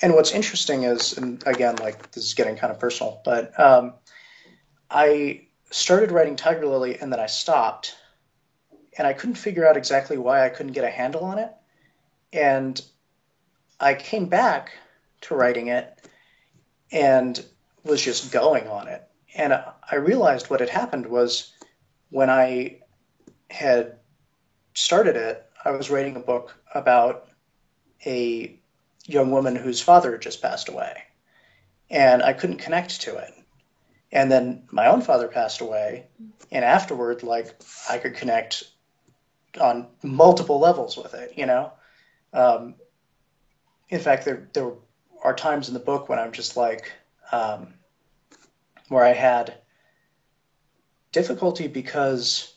And what's interesting is, and again, like this is getting kind of personal, but I started writing Tiger Lily and then I stopped, and I couldn't figure out exactly why I couldn't get a handle on it. And I came back to writing it and was just going on it. And I realized what had happened was when I had started it, I was writing a book about a young woman whose father had just passed away, and I couldn't connect to it. And then my own father passed away, and afterward, like I could connect on multiple levels with it. Um, in fact, there are times in the book when I'm just like, um, where I had difficulty because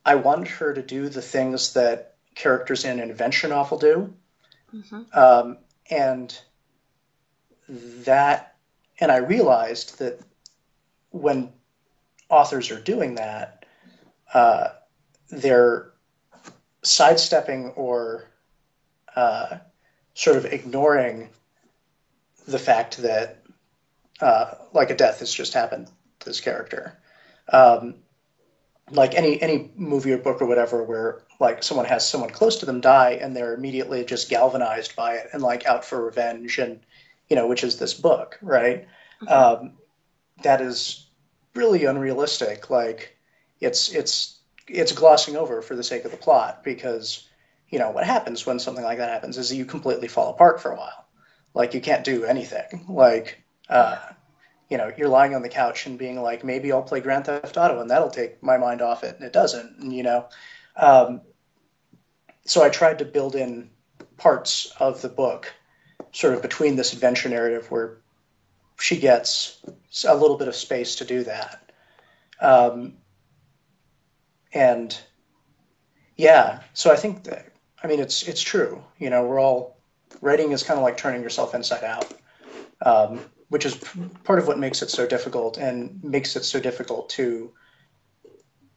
I wanted her to do the things that characters in an adventure novel do, Mm-hmm. and that, and I realized that when authors are doing that, uh, they're sidestepping or uh, sort of ignoring the fact that like a death has just happened to this character. Um, like any movie or book or whatever where like someone has someone close to them die and they're immediately just galvanized by it and like out for revenge, and which is this book, right? Mm-hmm. um, that is really unrealistic. Like it's glossing over for the sake of the plot, because what happens when something like that happens is you completely fall apart for a while. Like you can't do anything. Like Yeah. you're lying on the couch and being like, maybe I'll play Grand Theft Auto and that'll take my mind off it, and it doesn't. Um, so I tried to build in parts of the book sort of between this adventure narrative where she gets a little bit of space to do that. Um, and yeah, so I think that, I mean, it's true. We're all, writing is kind of like turning yourself inside out, which is part of what makes it so difficult and makes it so difficult to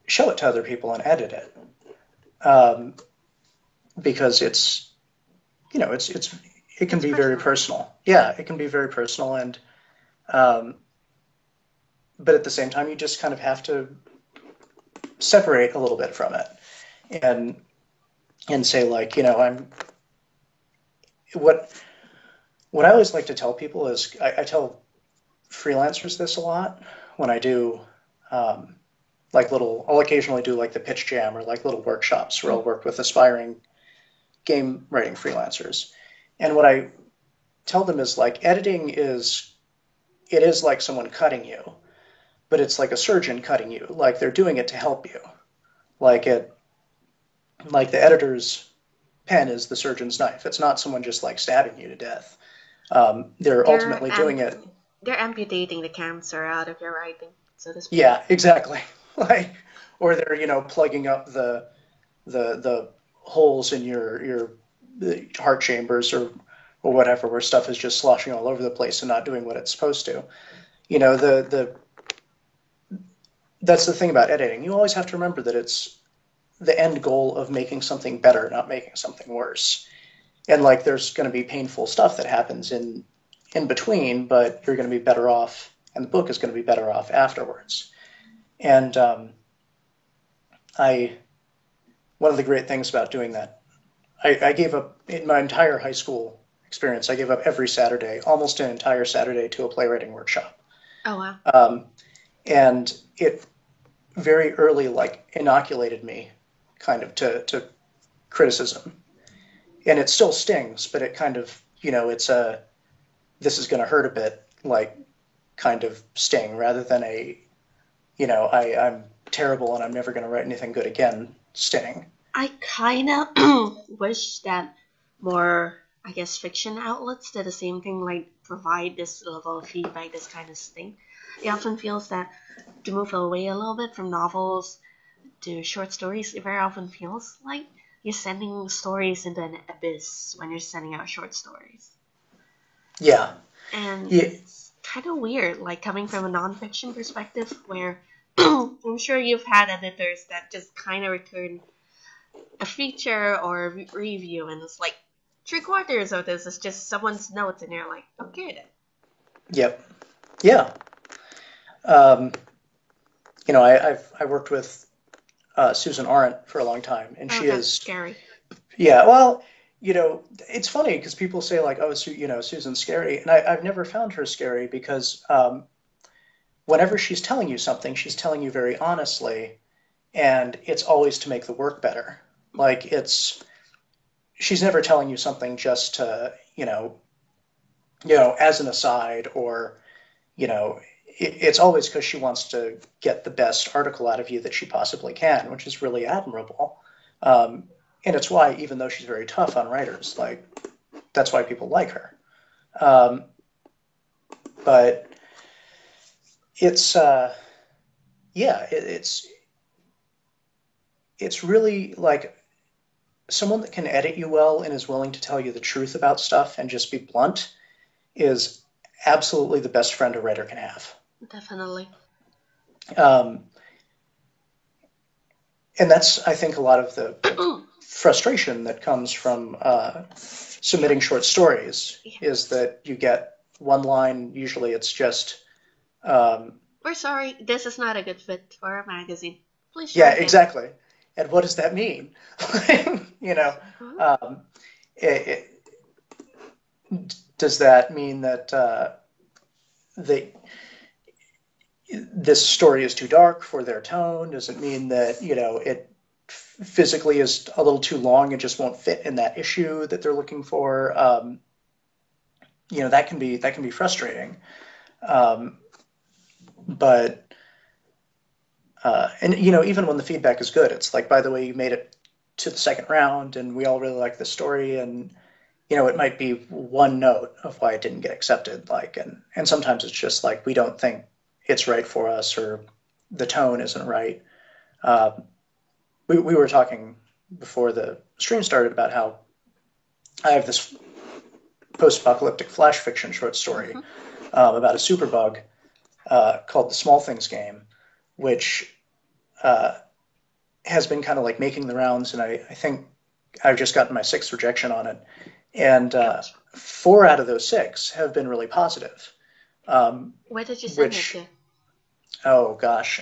show it to other people and edit it. Um, because it can It's be very personal. personal. Yeah, it can be very personal, and um, but at the same time, you just kind of have to separate a little bit from it and say like, I'm what I always like to tell people is I tell freelancers this a lot when I do um, like I'll occasionally do like the pitch jam or like little workshops where I'll work with aspiring game writing freelancers. And what I tell them is like editing is it is like someone cutting you, but it's like a surgeon cutting you. Like they're doing it to help you. Like it like the editor's pen is the surgeon's knife. It's not someone just like stabbing you to death. They're They're ultimately doing am it. they're amputating the cancer out of your writing, so to speak. Yeah, exactly. Like, or they're plugging up the holes in your heart chambers or whatever, where stuff is just sloshing all over the place and not doing what it's supposed to. The that's the thing about editing. You always have to remember that it's the end goal of making something better, not making something worse. And like, there's going to be painful stuff that happens in between, but you're going to be better off, and the book is going to be better off afterwards. And I one of the great things about doing that, I gave up in my entire high school experience. I gave up every Saturday, almost an entire Saturday, to a playwriting workshop. Oh wow. And it very early like inoculated me kind of to criticism. And it still stings, but it kind of, it's a this is going to hurt a bit, like kind of sting, rather than I'm terrible and I'm never going to write anything good again sting. I kind of wish that more, I guess, fiction outlets did the same thing, like provide this level of feedback, this kind of thing. It often feels that to move away a little bit from novels to short stories, it very often feels like you're sending stories into an abyss when you're sending out short stories. Yeah. And Yeah. it's kind of weird, like coming from a nonfiction perspective, where I'm sure you've had editors that just kind of return a feature or a review, and it's like 3/4 of this is just someone's notes, and you're like, okay then. Yep. Yeah. Um, I worked with Susan Arendt for a long time, and Oh, she that's is, scary. yeah. Well, it's funny because people say like, oh, Susan's scary, and I've never found her scary because whenever she's telling you something, she's telling you very honestly, and it's always to make the work better. Like she's never telling you something just to, as an aside, or it's always because she wants to get the best article out of you that she possibly can, which is really admirable. And it's why, even though she's very tough on writers, like that's why people like her. Um, but it's yeah, it's really like someone that can edit you well and is willing to tell you the truth about stuff and just be blunt is absolutely the best friend a writer can have. Definitely. Um, and that's, I think, a lot of the frustration that comes from submitting short stories Yeah. is that you get one line. Usually, it's just, We're sorry, this is not a good fit for our magazine. Please try yeah, again. exactly. And what does that mean? you know, Mhm. um, it, does that mean that they this story is too dark for their tone? Does it mean that it physically is a little too long and just won't fit in that issue that they're looking for? That can be frustrating. Um, but and even when the feedback is good, it's like, by the way, you made it to the second round, and we all really like the story, and it might be one note of why it didn't get accepted, like, and sometimes it's just like we don't think it's right for us, or the tone isn't right. Uh, we were talking before the stream started about how I have this post-apocalyptic flash fiction short story Mhm. about a superbug called The Small Things Game, which uh, has been kind of like making the rounds, and I think I've just gotten my sixth rejection on it, and Ouch. 4 out of those 6 have been really positive. Where did you send it Which, to? oh gosh,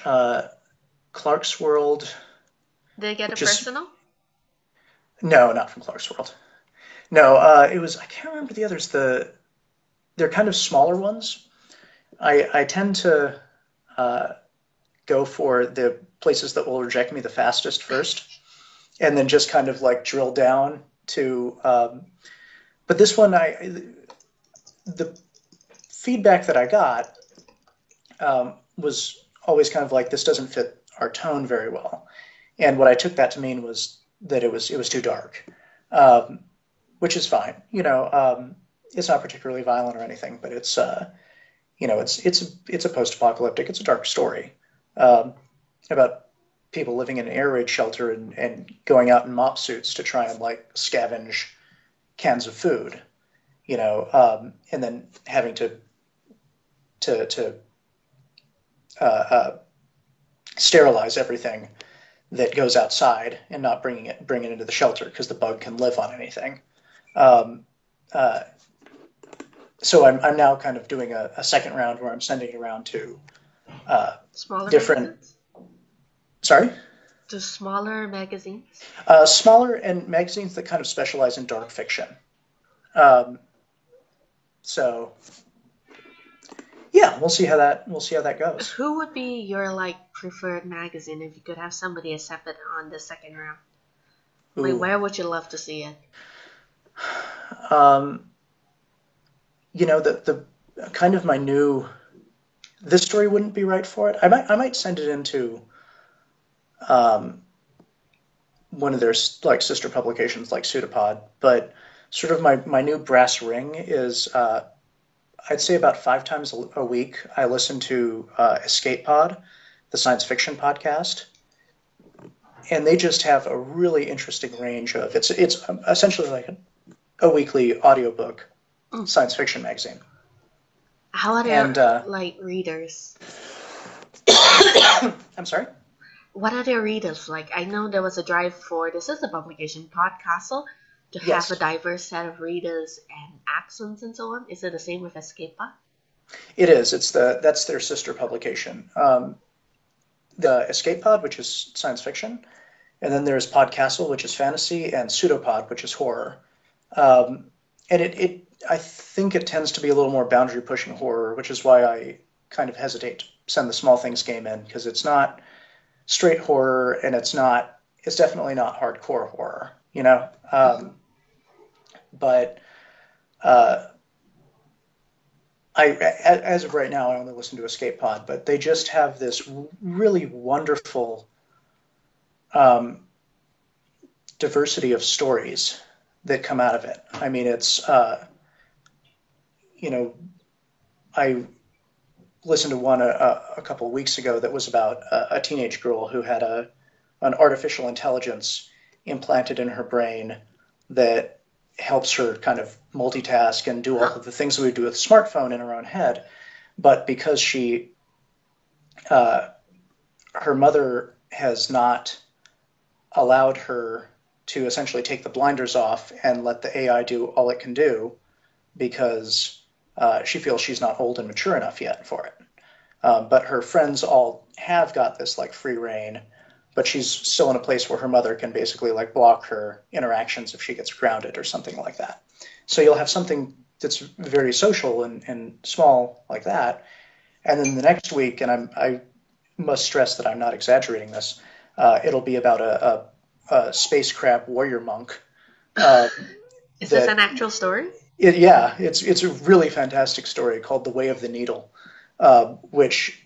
Clark's World, Did it get a which is personal? no, not from Clark's World. No, it was, I can't remember the others. They're kind of smaller ones. I tend to uh, go for the places that will reject me the fastest first, and then just kind of like drill down to. But this one, the feedback that I got was always kind of like, this doesn't fit our tone very well. And what I took that to mean was that it was too dark, um, which is fine. It's not particularly violent or anything, but it's a post-apocalyptic. It's a dark story um, about people living in an air raid shelter and going out in mop suits to try and like scavenge cans of food, and then having to uh, uh, sterilize everything that goes outside and not bring it into the shelter because the bug can live on anything. Um, uh, so I'm now kind of doing a second round where I'm sending it around to uh, Smaller different. magazines? Sorry. To smaller magazines? Smaller and magazines that kind of specialize in dark fiction. Um, so yeah, we'll see how that goes. Who would be your like preferred magazine if you could have somebody accepted on the second round? Like, Ooh. where would you love to see it? Um, the kind of my new this story wouldn't be right for it. I might send it into um, one of their like sister publications like Pseudopod, but sort of my new brass ring is I'd say about 5 times a week I listen to Escape Pod, the science fiction podcast, and they just have a really interesting range of it's essentially like a weekly audiobook Mm. science fiction magazine. How are And their like readers? I'm sorry. What are their readers like? I know there was a drive for this is a publication, Podcastle, to have a Yes, diverse set of readers and accents and so on. Is it the same with Escape Pod? it is. That's their sister publication. The Escape Pod, which is science fiction, and then there's Podcastle, which is fantasy, and Pseudopod, which is horror. Um, and it I think it tends to be a little more boundary pushing horror, which is why I kind of hesitate to send the Small Things game in because it's not straight horror and it's definitely not hardcore horror, Mm-hmm. but uh, as of right now, I only listen to Escape Pod, but they just have this really wonderful um, diversity of stories that come out of it. I mean, it's you know, I listened to one a couple of weeks ago that was about a teenage girl who had an artificial intelligence implanted in her brain that helps her kind of multitask and do all Huh. of the things that we do with a smartphone in her own head. But because uh, her mother has not allowed her to essentially take the blinders off and let the AI do all it can do because she feels she's not old and mature enough yet for it. But her friends all have got this like free reign, but she's still in a place where her mother can basically like block her interactions if she gets grounded or something like that. So you'll have something that's very social and small like that, and then the next week, and I must stress that I'm not exaggerating this, it'll be about a space crab warrior monk. Uh, Is this that an actual story? yeah, it's a really fantastic story called The Way of the Needle, which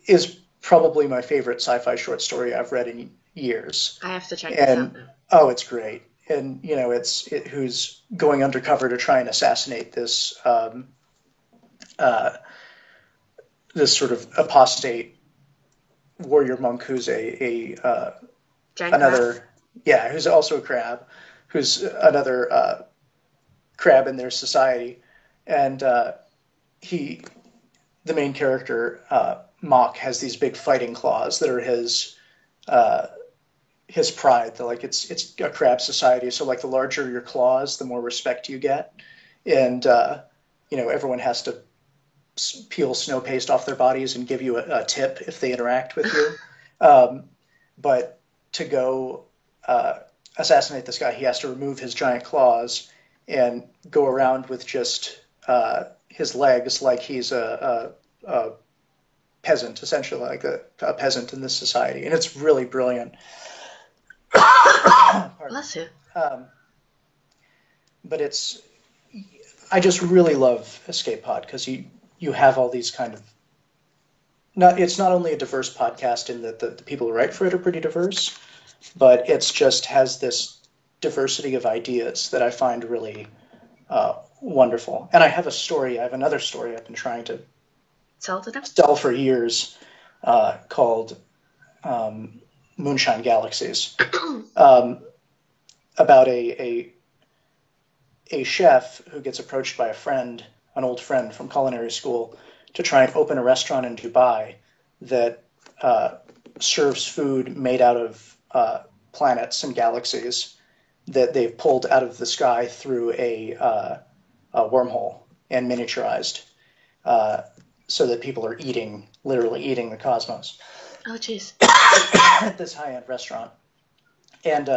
is probably my favorite sci-fi short story I've read in years. I have to check this out And now. oh, it's great. And who's going undercover to try and assassinate uh, this sort of apostate warrior monk who's Jan Crab? another yeah who's also a crab, who's another crab in their society, and he the main character Mock has these big fighting claws that are uh, his pride. Like it's a crab society, so like the larger your claws, the more respect you get, and everyone has to peel snow paste off their bodies and give you a tip if they interact with you. Um, but to go assassinate this guy, he has to remove his giant claws and go around with just his legs like he's a peasant, essentially, like a peasant in this society. And it's really brilliant. Pardon me. Bless you. Um, but it's I just really love Escape Pod because you have all these kind of not it's not only a diverse podcast in that the people who write for it are pretty diverse, but it's just has this diversity of ideas that I find really wonderful. And I have a story. I have another story I've been trying to Tell to them. sell for years called Moonshine Galaxies, about a chef who gets approached by a friend, an old friend from culinary school, to try and open a restaurant in Dubai that serves food made out of planets and galaxies that they've pulled out of the sky through a wormhole and miniaturized, so that people are literally eating the cosmos Oh, jeez. at this high-end restaurant. And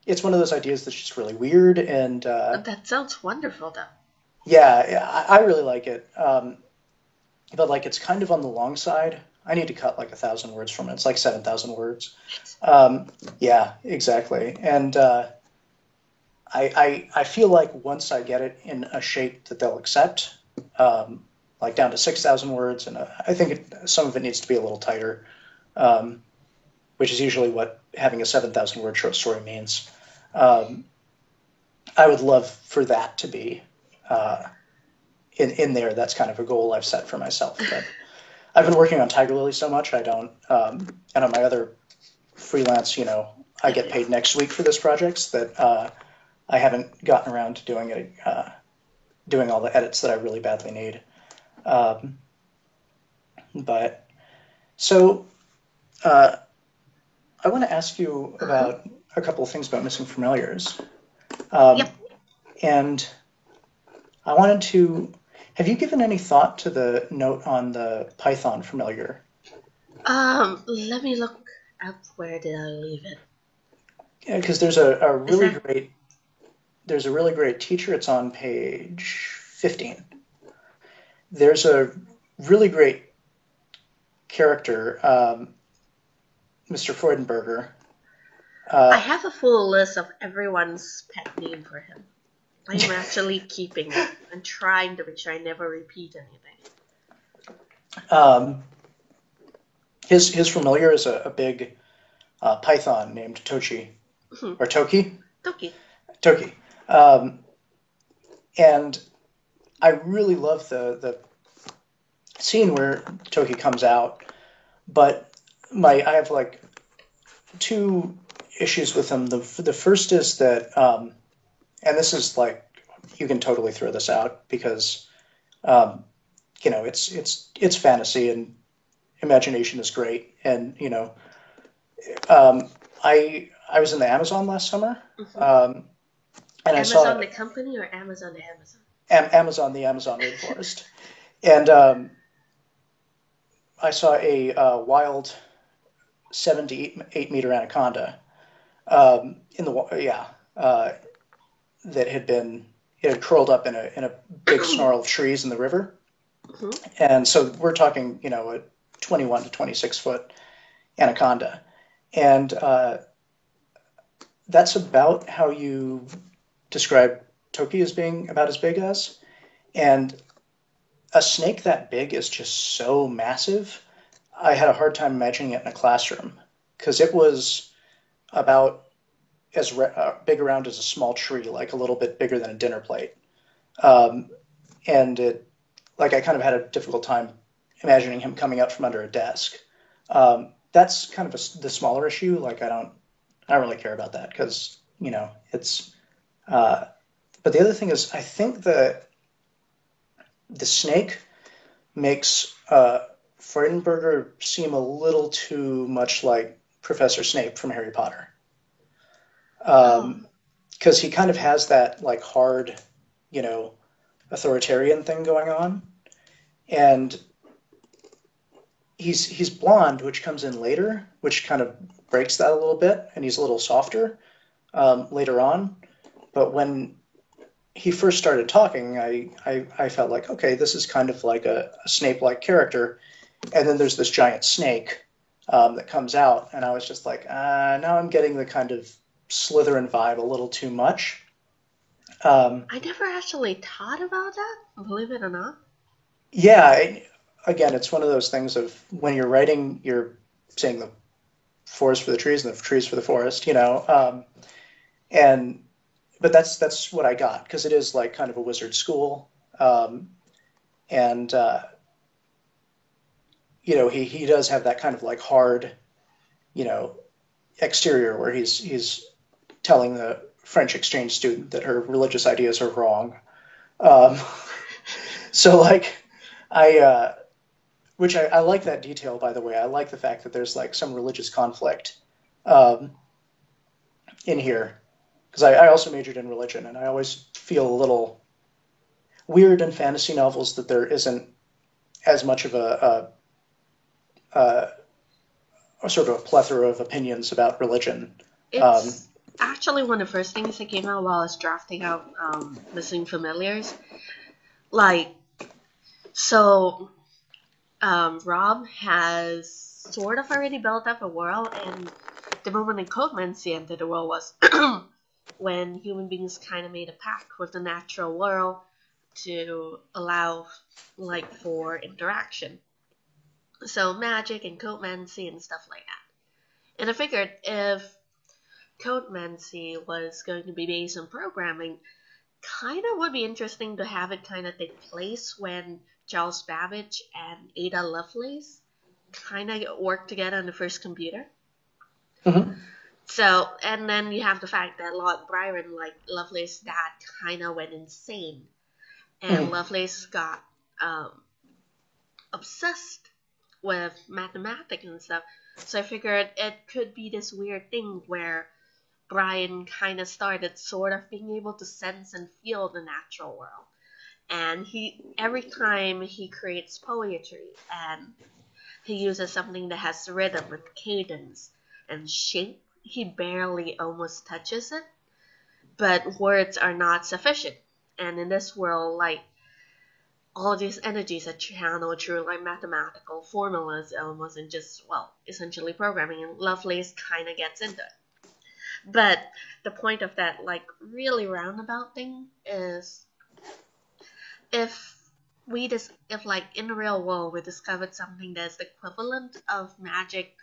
it's one of those ideas that's just really weird. And That sounds wonderful, though. yeah, I really like it. But like it's kind of on the long side. I need to cut like 1,000 words from it. It's like 7,000 words. Yeah, exactly. And I feel like once I get it in a shape that they'll accept, like down to 6,000 words, and I think some of it needs to be a little tighter, which is usually what having a 7,000 word short story means. I would love for that to be in there. That's kind of a goal I've set for myself. But I've been working on Tiger Lily so much I don't, and on my other freelance, I get paid next week for this project that I haven't gotten around to doing it, doing all the edits that I really badly need. But so I want to ask you about a couple of things about Missing Familiars. Yep. And I wanted to, have you given any thought to the note on the Python familiar? Let me look up. Where did I leave it? Because there's a really great teacher. It's on page 15. There's a really great character, Mr. Freudenberger. I have a full list of everyone's pet name for him. I'm actually keeping it and trying to make sure I never repeat anything. His familiar is a big python named Tochi, or Toki. Toki. And I really love the scene where Toki comes out, but I have like two issues with him. The first is that, and this is like, you can totally throw this out because, it's fantasy and imagination is great. And, I was in the Amazon last summer, and Amazon I saw the company or Amazon the Amazon? Amazon, the Amazon rainforest. And I saw a wild 7 to 8 meter anaconda that had curled up in a big snarl of trees in the river. And so we're talking, a 21 to 26 foot anaconda. And that's about how you describe Toki as being about as big as. And a snake that big is just so massive. I had a hard time imagining it in a classroom because it was about as big around as a small tree, like a little bit bigger than a dinner plate. And I kind of had a difficult time imagining him coming out from under a desk. That's kind of the smaller issue. Like I don't really care about that because it's. But the other thing is, I think the snake makes Freudenberger seem a little too much like Professor Snape from Harry Potter. Because he kind of has that like hard, authoritarian thing going on. And he's blonde, which comes in later, which kind of breaks that a little bit, and he's a little softer later on. But when he first started talking, I felt like, okay, this is kind of like a Snape-like character. And then there's this giant snake that comes out, and I was just like, now I'm getting the kind of Slytherin vibe a little too much. I never actually thought about that, believe it or not. Yeah, again, it's one of those things of when you're writing, you're saying the forest for the trees and the trees for the forest, and but that's what I got because it is like kind of a wizard school, and he does have that kind of like hard, you know, exterior where he's telling the French exchange student that her religious ideas are wrong. Um, so like I which I like that detail, by the way. I like the fact that there's like some religious conflict um, in here because I also majored in religion, and I always feel a little weird in fantasy novels that there isn't as much of a sort of a plethora of opinions about religion. Um, It's actually one of the first things that came out while I was drafting out Missing Familiars. Like, so Rob has sort of already built up a world, and the moment Encodemancy entered the world was when human beings kind of made a pact with the natural world to allow, like, for interaction. So magic and codemancy and stuff like that. And I figured if codemancy was going to be based on programming, kind of would be interesting to have it kind of take place when Charles Babbage and Ada Lovelace kind of worked together on the first computer. mhm. So, and then you have the fact that Lord Byron, like Lovelace's dad, kind of went insane, and Mhm. Lovelace got um, obsessed with mathematics and stuff. So I figured it could be this weird thing where Brian kind of started sort of being able to sense and feel the natural world. And he every time he creates poetry and he uses something that has rhythm and cadence and shape, he barely almost touches it, but words are not sufficient. And in this world, like all these energies are channeled through like mathematical formulas almost and just, well, essentially programming, and Lovelace kind of gets into it. But the point of that like really roundabout thing is if if like in the real world we discovered something that's the equivalent of magic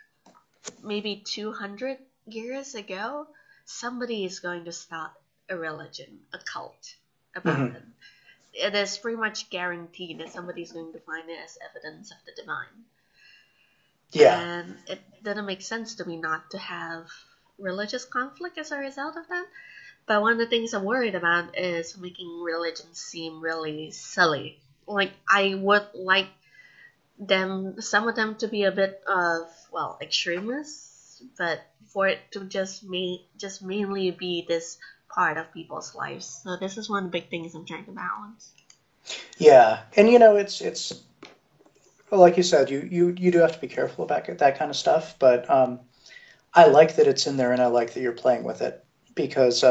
maybe 200 years ago, somebody is going to start a religion, a cult about it. Mhm. It is pretty much guaranteed that somebody's going to find it as evidence of the divine. Yeah, And it didn't make sense to me not to have religious conflict as a result of that. But one of the things I'm worried about is making religion seem really silly. Like I would like some of them to be a bit of, well, extremists, but for it to just mainly be this part of people's lives. So this is one of the big things I'm trying to balance. yeah, and it's well, like you said, you do have to be careful about that kind of stuff, but I like that it's in there, and I like that you're playing with it because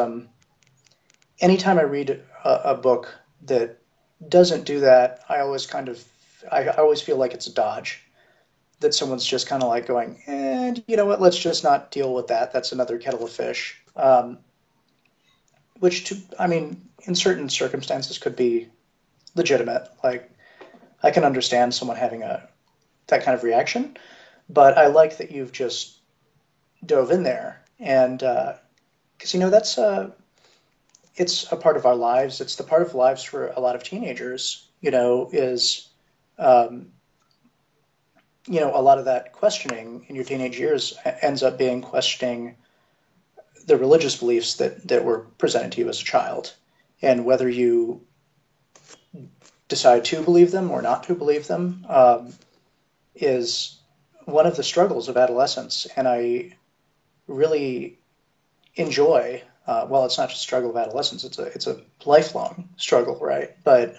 anytime I read a book that doesn't do that, I always feel like it's a dodge. That someone's just kind of like going, and you know what? Let's just not deal with that. That's another kettle of fish. I mean, in certain circumstances, could be legitimate. Like I can understand someone having a that kind of reaction, but I like that you've just dove in there, and because that's it's a part of our lives. It's the part of lives for a lot of teenagers. Is um, a lot of that questioning in your teenage years ends up being questioning the religious beliefs that were presented to you as a child, and whether you decide to believe them or not to believe them is one of the struggles of adolescence. And I really enjoy. Well, it's not just a struggle of adolescence; it's a lifelong struggle, right? But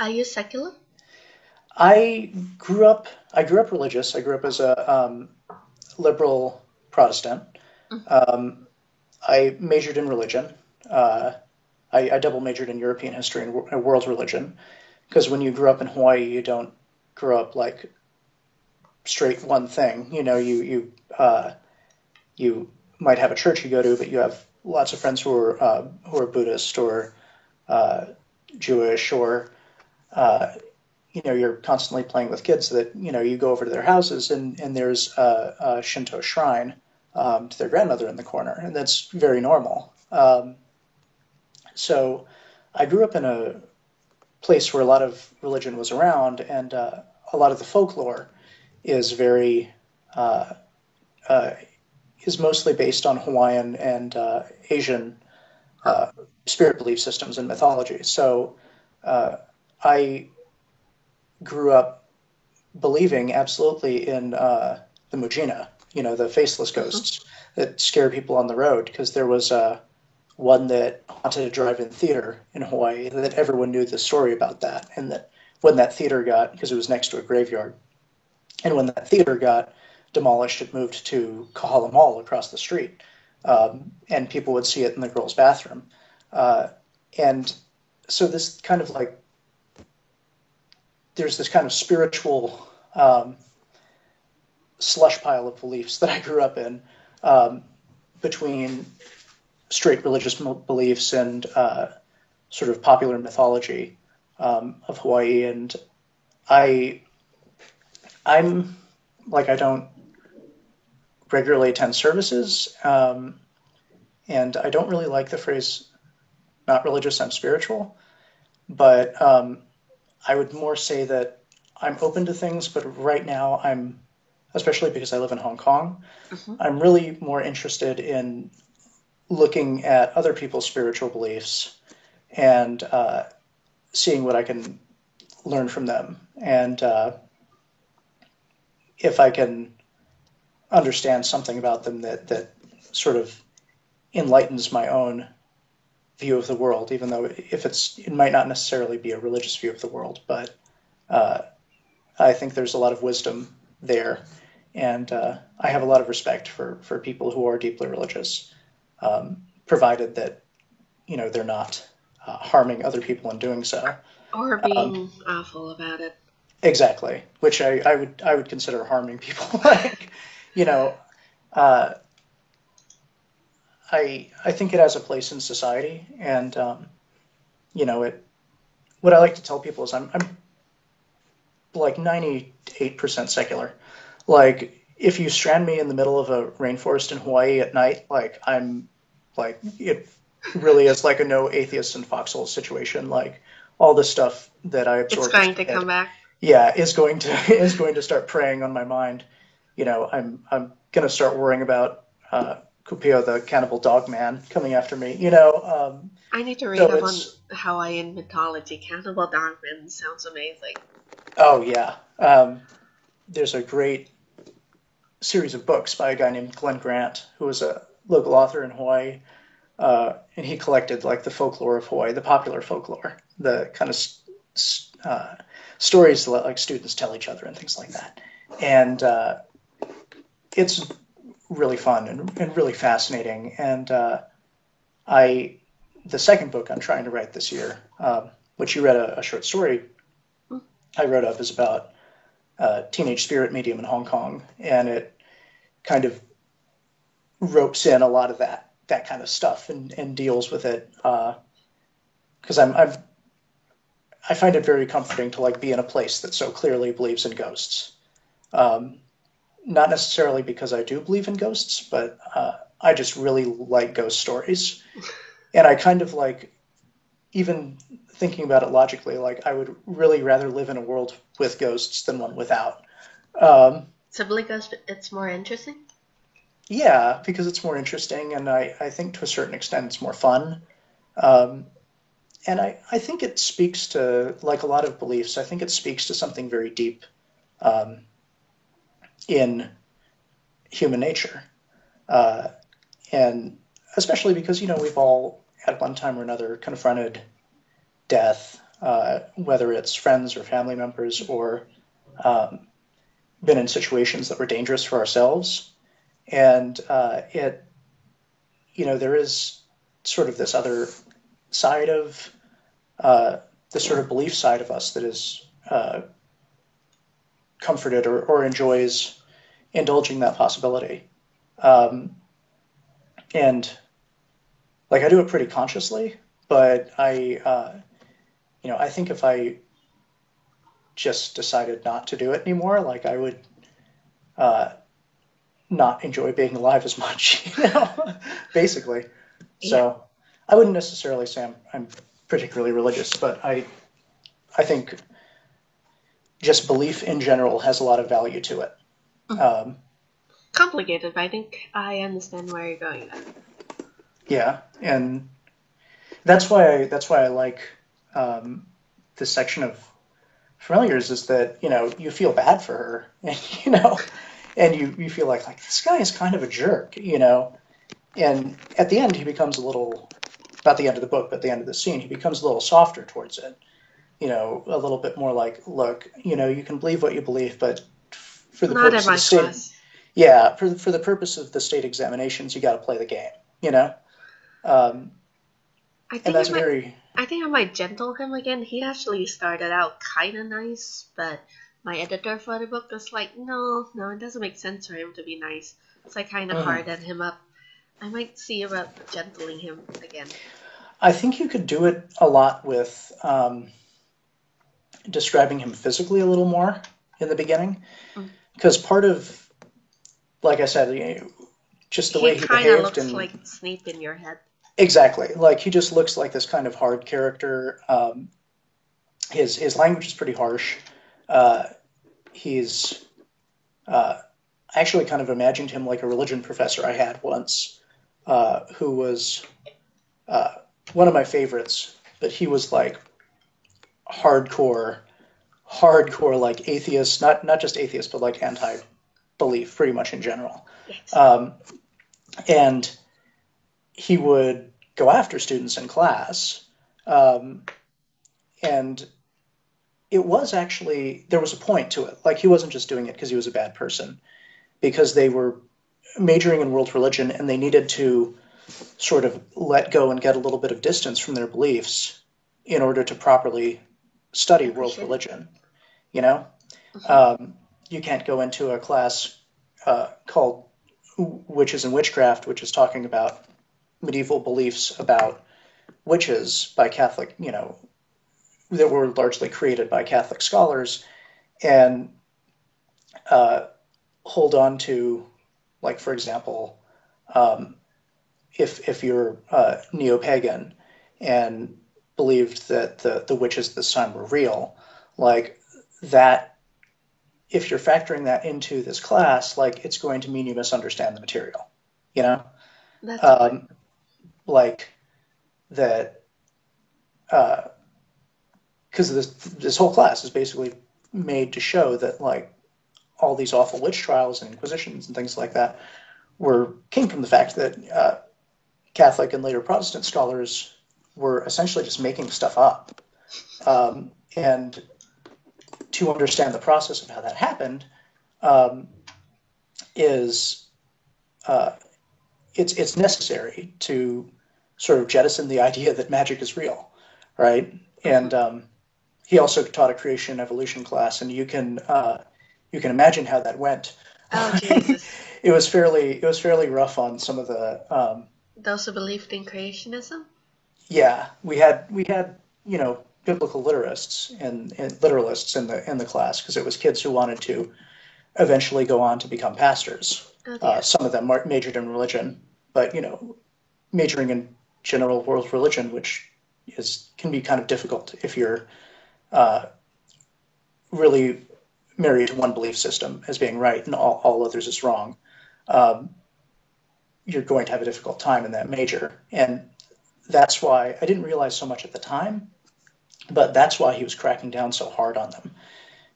Are you secular? I grew up religious. I grew up as a liberal Protestant. Mm. Um, I majored in religion. Uh, I double majored in European history and world religion because when you grew up in Hawaii, you don't grow up like straight one thing. You might have a church you go to, but you have lots of friends who are Buddhist or uh, Jewish, or uh, you're constantly playing with kids that you go over to their houses and there's a Shinto shrine to their grandmother in the corner, and that's very normal. So I grew up in a place where a lot of religion was around, and a lot of the folklore is very uh, uh, is mostly based on Hawaiian and Asian Huh. spirit belief systems and mythology. So uh, I grew up believing absolutely in the Mujina, the faceless Hmm. ghosts that scare people on the road, because there was one that haunted a drive-in theater in Hawaii that everyone knew the story about that, and that when that theater got, because it was next to a graveyard, and when that theater got demolished, it moved to Kahala Mall across the street, and people would see it in the girls' bathroom, uh, and so this kind of like there's this kind of spiritual slush pile of beliefs that I grew up in, um, between straight religious beliefs and sort of popular mythology of Hawaii. And I, I'm like I don't regularly attend services, and I don't really like the phrase "not religious, I'm spiritual." But I would more say that I'm open to things, but right now I'm, especially because I live in Hong Kong, Hmm. I'm really more interested in looking at other people's spiritual beliefs and seeing what I can learn from them. And if I can understand something about them that sort of enlightens my own view of the world, even though if it might not necessarily be a religious view of the world, but uh, I think there's a lot of wisdom there, and I have a lot of respect for people who are deeply religious, provided that they're not harming other people in doing so. Or Um, being awful about it. exactly, which I would consider harming people. Like, you know, uh, I think it has a place in society, and it. What I like to tell people is I'm like 98% secular. Like, if you strand me in the middle of a rainforest in Hawaii at night, like it really is like a no atheists and foxholes situation. Like, all the stuff that I It's absorbed as going a to come kid, back. yeah, is going to start preying on my mind. I'm gonna start worrying about Kupio, the cannibal dog man, coming after me. I need to read So up on it's Hawaiian mythology. Cannibal Darwin sounds amazing. oh yeah. There's a great series of books by a guy named Glenn Grant, who was a local author in Hawaii, and he collected like the folklore of Hawaii, the popular folklore, the kind of uh, stories that like students tell each other and things like that. And it's really fun and really fascinating. And I, the second book I'm trying to write this year, which you read a short story Hmm. I wrote up, is about teenage spirit medium in Hong Kong, and it kind of ropes in a lot of that kind of stuff and deals with it because I find it very comforting to like be in a place that so clearly believes in ghosts. Um, Not necessarily because I do believe in ghosts, but I just really like ghost stories, and I kind of like even thinking about it logically, like I would really rather live in a world with ghosts than one without. Um, Simply because it's more interesting. yeah, because it's more interesting, and I think to a certain extent it's more fun. Um, and I think it speaks to, like a lot of beliefs, I think it speaks to something very deep um, in human nature. Uh, and especially because, we've all at one time or another confronted death, whether it's friends or family members, or um, been in situations that were dangerous for ourselves. And there is sort of this other side of the sort of belief side of us that is comforted or enjoys indulging that possibility. Um, and like I do it pretty consciously, but I think if I just decided not to do it anymore, like I would uh, not enjoy being alive as much, basically. Yeah, So I wouldn't necessarily say I'm particularly religious, but I think just belief in general has a lot of value to it. Um, complicated, but I think I understand where you're going there. yeah, and that's why I like um, this section of Familiars is that you feel bad for her, and and you feel like this guy is kind of a jerk, and at the end he becomes a little, not the end of the book, but at the end of the scene, he becomes a little softer towards it, a little bit more like, look, you can believe what you believe, but for the Not at purpose of the my state, cost. yeah, for the purpose of the state examinations, you got to play the game, um, I and think I that's might. very. I think I might gentle him again. He actually started out kind of nice, but my editor for the book was like, no, no, it doesn't make sense for him to be nice. So I kind of Mhm. hardened him up. I might see about gentling him again. I think you could do it a lot with describing him physically a little more in the beginning, Mm. because part of, like I said, just the He way he kind of behaved, looks and like Snape in your head. exactly, like he just looks like this kind of hard character. His language is pretty harsh. Uh, he's I actually kind of imagined him like a religion professor I had once, who was uh, one of my favorites, but he was like hardcore, hardcore like atheist, not just atheist, but like anti-belief, pretty much in general. Yes. Um, and he would go after students in class, um, and it was actually, there was a point to it. Like he wasn't just doing it because he was a bad person, because they were majoring in world religion and they needed to sort of let go and get a little bit of distance from their beliefs in order to properly study world Appreciate it. religion. You know, Hmm. um, you can't go into a class called Witches and Witchcraft, which is talking about medieval beliefs about witches by Catholic, that were largely created by Catholic scholars, and uh, hold on to, like, for example, um, if you're neo-pagan and believed that the witches this time were real, like that, if you're factoring that into this class, like it's going to mean you misunderstand the material, you know, That's a point. um, like that, because this whole class is basically made to show that like all these awful witch trials and inquisitions and things like that came from the fact that Catholic and later Protestant scholars were essentially just making stuff up. And to understand the process of how that happened um, is uh, it's necessary to sort of jettison the idea that magic is real, right? Hmm. And he also taught a creation and evolution class, and you can imagine how that went. Oh Jesus! It was fairly rough on some of the Those who believed in creationism. yeah, we had biblical literists and literalists in the class, because it was kids who wanted to eventually go on to become pastors. Oh dear. Some of them majored in religion, but majoring in general world religion, which is can be kind of difficult if you're uh, really married to one belief system as being right and all others is wrong. Um, you're going to have a difficult time in that major, and that's why I didn't realize so much at the time. But that's why he was cracking down so hard on them.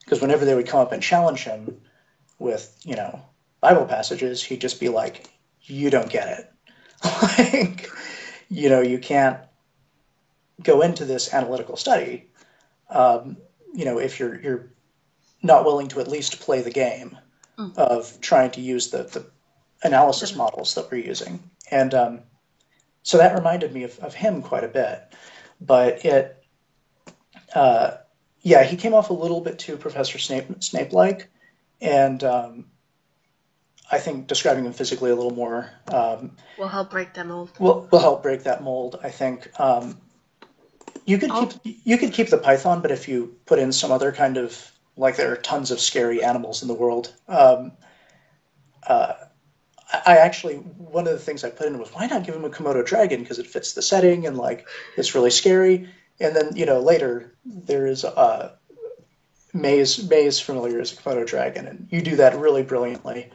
Because whenever they would come up and challenge him with, Bible passages, he'd just be like, "You don't get it." Like, you can't go into this analytical study, um, if you're not willing to at least play the game Mm. of trying to use the analysis The, models that we're using. And so that reminded me of him quite a bit. But uh, yeah, he came off a little bit too Professor Snape-like, and I think describing him physically a little more will help break them mold. will help break that mold. I think, Oh, you could keep the python, but if you put in some other kind of like there are tons of scary animals in the world. Uh, I actually one of the things I put in was why not give him a Komodo dragon because it fits the setting and like it's really scary. And then later there is May is familiar as a Komodo dragon, and you do that really brilliantly.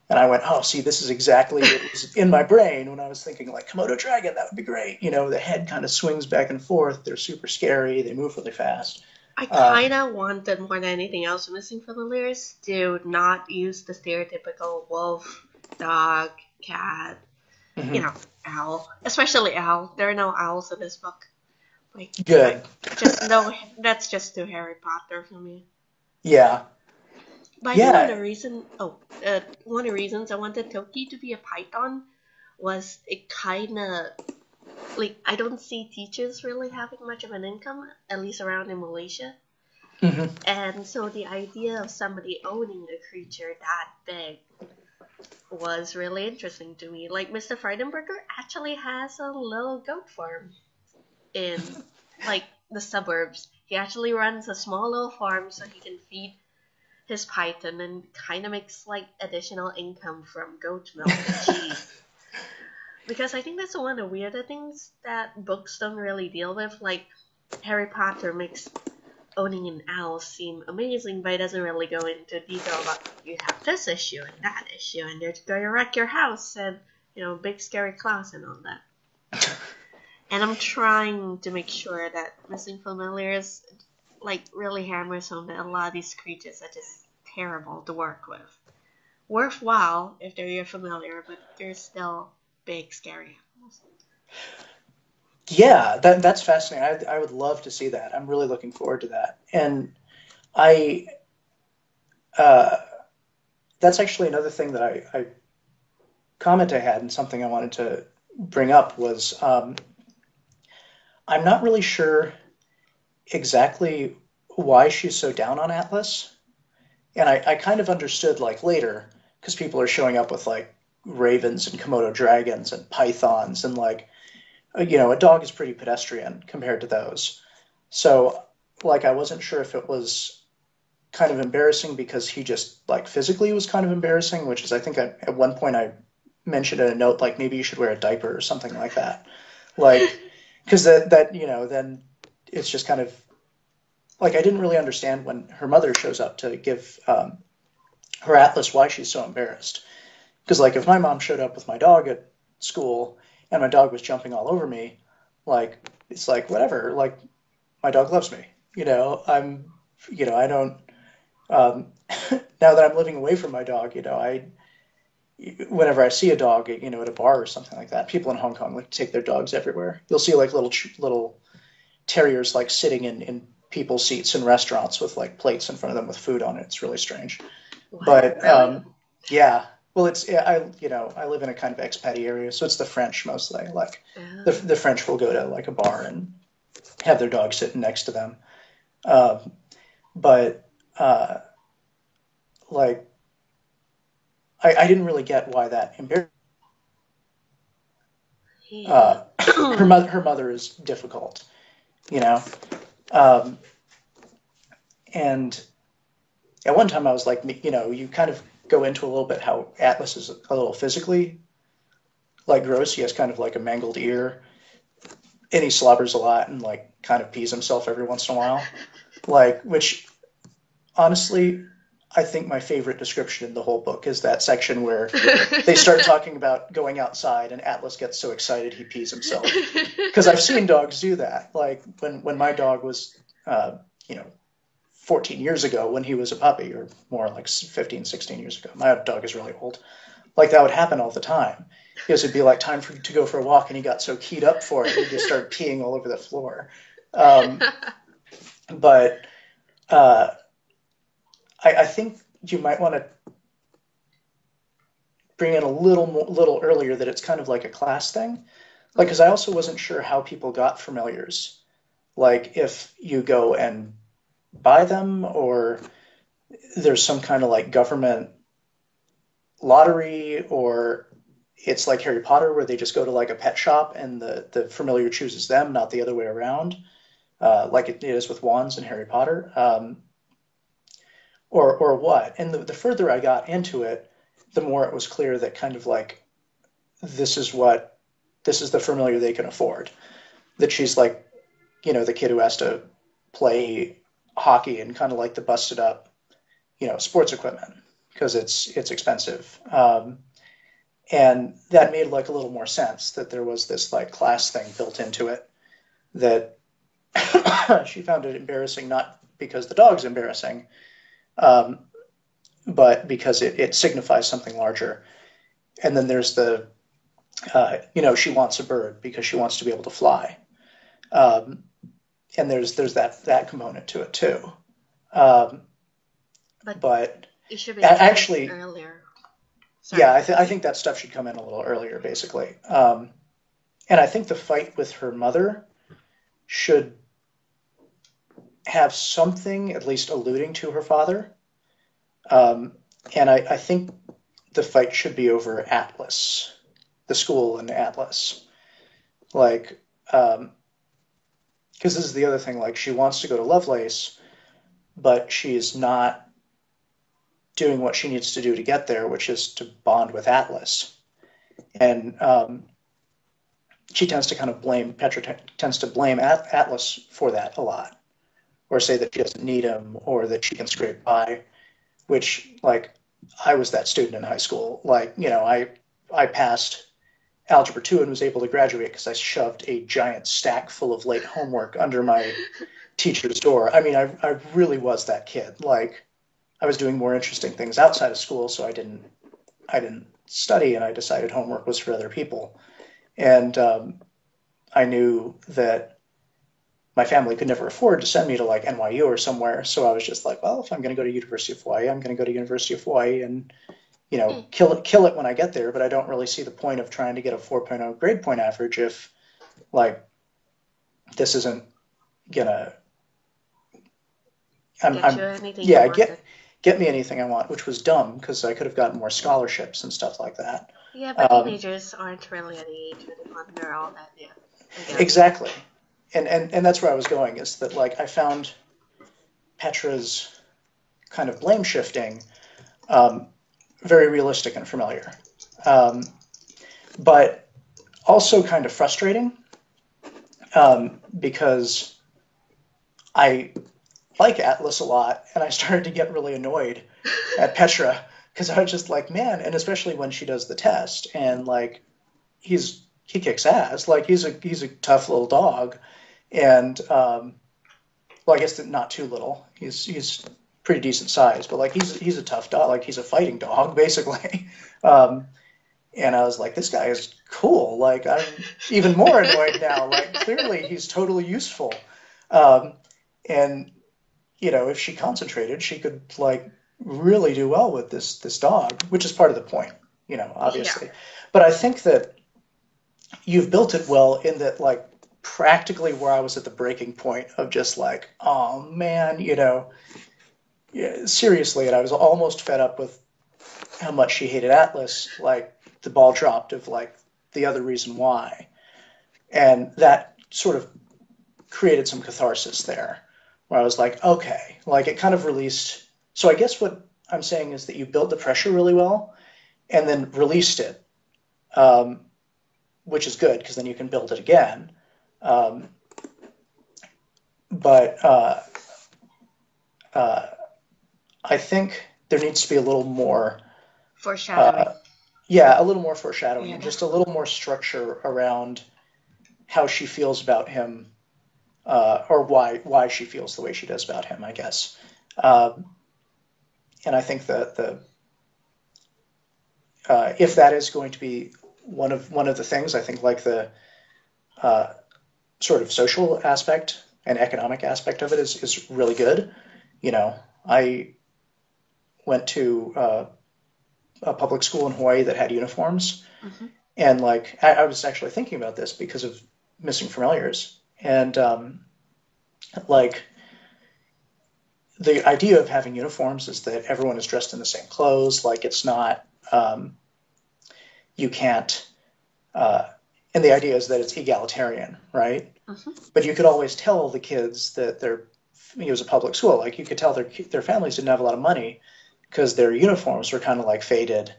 And I went, oh, see, this is exactly what was in my brain when I was thinking like Komodo dragon, that would be great. The head kind of swings back and forth. They're super scary. They move really fast. I Um, kind of wanted more than anything else Missing Familiars to not use the stereotypical wolf, dog, cat, you mhm. know, owl. Especially owl. There are no owls in this book. Like, I Good. just no. That's just too Harry Potter for me. Yeah. But I think Yeah. one of the reasons I wanted Toki to be a python was it kind of like I don't see teachers really having much of an income, at least around in Malaysia. Hmm. And so the idea of somebody owning a creature that big was really interesting to me. Like Mr. Freudenberger actually has a little goat farm in like the suburbs. He actually runs a small little farm so he can feed his python and kind of makes like additional income from goat milk and cheese. Because I think that's one of the weirder things that books don't really deal with. Like Harry Potter makes owning an owl seem amazing, but it doesn't really go into detail about you have this issue and that issue, and they're going to wreck your house, and big scary claws and all that. And I'm trying to make sure that Missing Familiars like really hammers home that a lot of these creatures are just terrible to work with. Worthwhile if they're familiar, but they're still big scary animals. Yeah, that's fascinating. I would love to see that. I'm really looking forward to that. And I uh, that's actually another thing that I comment I had and something I wanted to bring up was I'm not really sure exactly why she's so down on Atlas. And I kind of understood like later because people are showing up with like ravens and Komodo dragons and pythons and like a dog is pretty pedestrian compared to those. So like I wasn't sure if it was kind of embarrassing because he just like physically was kind of embarrassing, which is I think at one point I mentioned in a note like maybe you should wear a diaper or something like that. Like because that then it's just kind of like I didn't really understand when her mother shows up to give her Atlas why she's so embarrassed. Because like if my mom showed up with my dog at school and my dog was jumping all over me, like it's like whatever, like my dog loves me. I don't. Um, now that I'm living away from my dog, I whenever I see a dog, at a bar or something like that, people in Hong Kong like take their dogs everywhere. You'll see like little terriers like sitting in people's seats in restaurants with like plates in front of them with food on it. It's really strange. What? But Really? yeah, well, I live in a kind of expatty area, so it's the French mostly. Like the Oh. French will go to like a bar and have their dog sitting next to them. Um, but uh, like I didn't really get why that embarrassed. Yeah. Uh, her mother is difficult, you know. Um, and at one time I was like, you kind of go into a little bit how Atlas is a little physically like gross. He has kind of like a mangled ear, and he slobbers a lot and like kind of pees himself every once in a while. Like, which honestly, I think my favorite description in the whole book is that section where they start talking about going outside and Atlas gets so excited he pees himself. Because I've seen dogs do that. Like when my dog was, uh, you know, 14 years ago when he was a puppy, or more like 15, 16 years ago. My dog is really old. Like that would happen all the time. Because it'd be like time to go for a walk, and he got so keyed up for it, he just started peeing all over the floor. Um, but uh, I think you might want to bring in a little earlier that it's kind of like a class thing. Like, because I also wasn't sure how people got familiars. Like, if you go and buy them, or there's some kind of like government lottery, or it's like Harry Potter where they just go to like a pet shop and the familiar chooses them, not the other way around. like it is with wands in Harry Potter, or what. And the further I got into it, the more it was clear that kind of like this is what this is the familiar they can afford. That she's like, the kid who has to play hockey and kind of like the busted up, sports equipment because it's expensive. And that made like a little more sense that there was this like class thing built into it that she found it embarrassing, not because the dog's embarrassing, um, but because it signifies something larger. And then there's she wants a bird because she wants to be able to fly. Um, and there's that component to it too. Um, But but it should be introduced actually, earlier. yeah, Sorry. I think that stuff should come in a little earlier, basically. And I think the fight with her mother should have something at least alluding to her father. Um, and I think the fight should be over Atlas, the school in Atlas. Like, because this is the other thing, like, she wants to go to Lovelace, but she's not doing what she needs to do to get there, which is to bond with Atlas. And she tends to kind of blame, Petra tends to blame Atlas for that a lot, or say that she doesn't need him, or that she can scrape by, which, like, I was that student in high school. Like, I passed Algebra 2 and was able to graduate because I shoved a giant stack full of late homework under my teacher's door. I mean, I really was that kid. Like, I was doing more interesting things outside of school, so I didn't study, and I decided homework was for other people. And I knew that my family could never afford to send me to like NYU or somewhere, so I was just like, well, if I'm going to go to University of Hawaii, I'm going to go to University of Hawaii and Hmm. kill it when I get there. But I don't really see the point of trying to get a 4.0 grade point average if like this isn't gonna. Get you I'm anything you yeah, wanted. get me anything I want, which was dumb because I could have gotten more scholarships and stuff like that. Yeah, but Um, teenagers aren't really at the age where they ponder all that. Yeah, I get it. exactly, and that's where I was going is that like I found Petra's kind of blame shifting um, very realistic and familiar, um, but also kind of frustrating because I like Atlas a lot, and I started to get really annoyed at Petra because I was just like, man, and especially when she does the test and like he kicks ass, like he's a tough little dog, and well, I guess not too little. He's pretty decent size, but like he's a tough dog, like he's a fighting dog basically. Um, and I was like, this guy is cool. Like I'm even more annoyed now. Like clearly he's totally useful. Um, and if she concentrated, she could like really do well with this dog, which is part of the point, Yeah. obviously. But I think that you've built it well in that like practically where I was at the breaking point of just like, oh man, yeah, seriously, and I was almost fed up with how much she hated Atlas, like the ball dropped of like the other reason why. And that sort of created some catharsis there where I was like, okay, like it kind of released. So I guess what I'm saying is that you built the pressure really well and then released it, um, which is good because then you can build it again. Um, but uh, I think there needs to be a little more, Foreshadowing. uh, yeah, a little more foreshadowing Yeah, and just a little more structure around how she feels about him, or why she feels the way she does about him, I guess. Um, and I think that the if that is going to be one of the things, I think like the uh, sort of social aspect and economic aspect of it is really good. I went to a public school in Hawaii that had uniforms, hmm and like I was actually thinking about this because of missing familiars, and like the idea of having uniforms is that everyone is dressed in the same clothes. Like it's not, you can't, uh, and the idea is that it's egalitarian, right? Hmm. but you could always tell the kids that it was a public school. Like you could tell their families didn't have a lot of money because their uniforms were kind of like faded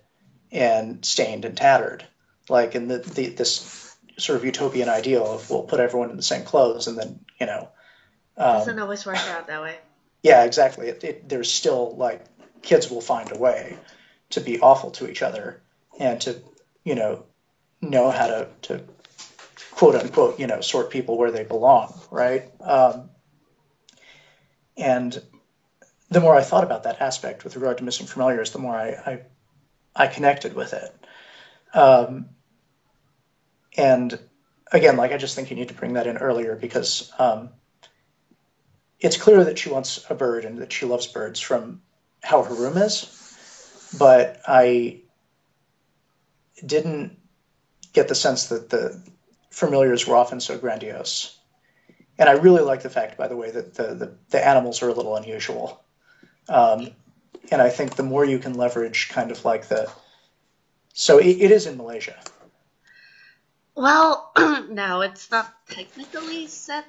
and stained and tattered. Like in this sort of utopian ideal of we'll put everyone in the same clothes and then Doesn't um, always work out that way. yeah, exactly. There's still like kids will find a way to be awful to each other and to you know how to quote unquote sort people where they belong, right? And the more I thought about that aspect with regard to missing familiars, the more I connected with it. Um, and again, like I just think you need to bring that in earlier because it's clear that she wants a bird and that she loves birds from how her room is, but I didn't get the sense that the familiars were often so grandiose. And I really like the fact, by the way, that the animals are a little unusual. Um, and I think the more you can leverage kind of like so it is in Malaysia. Well, no, it's not technically set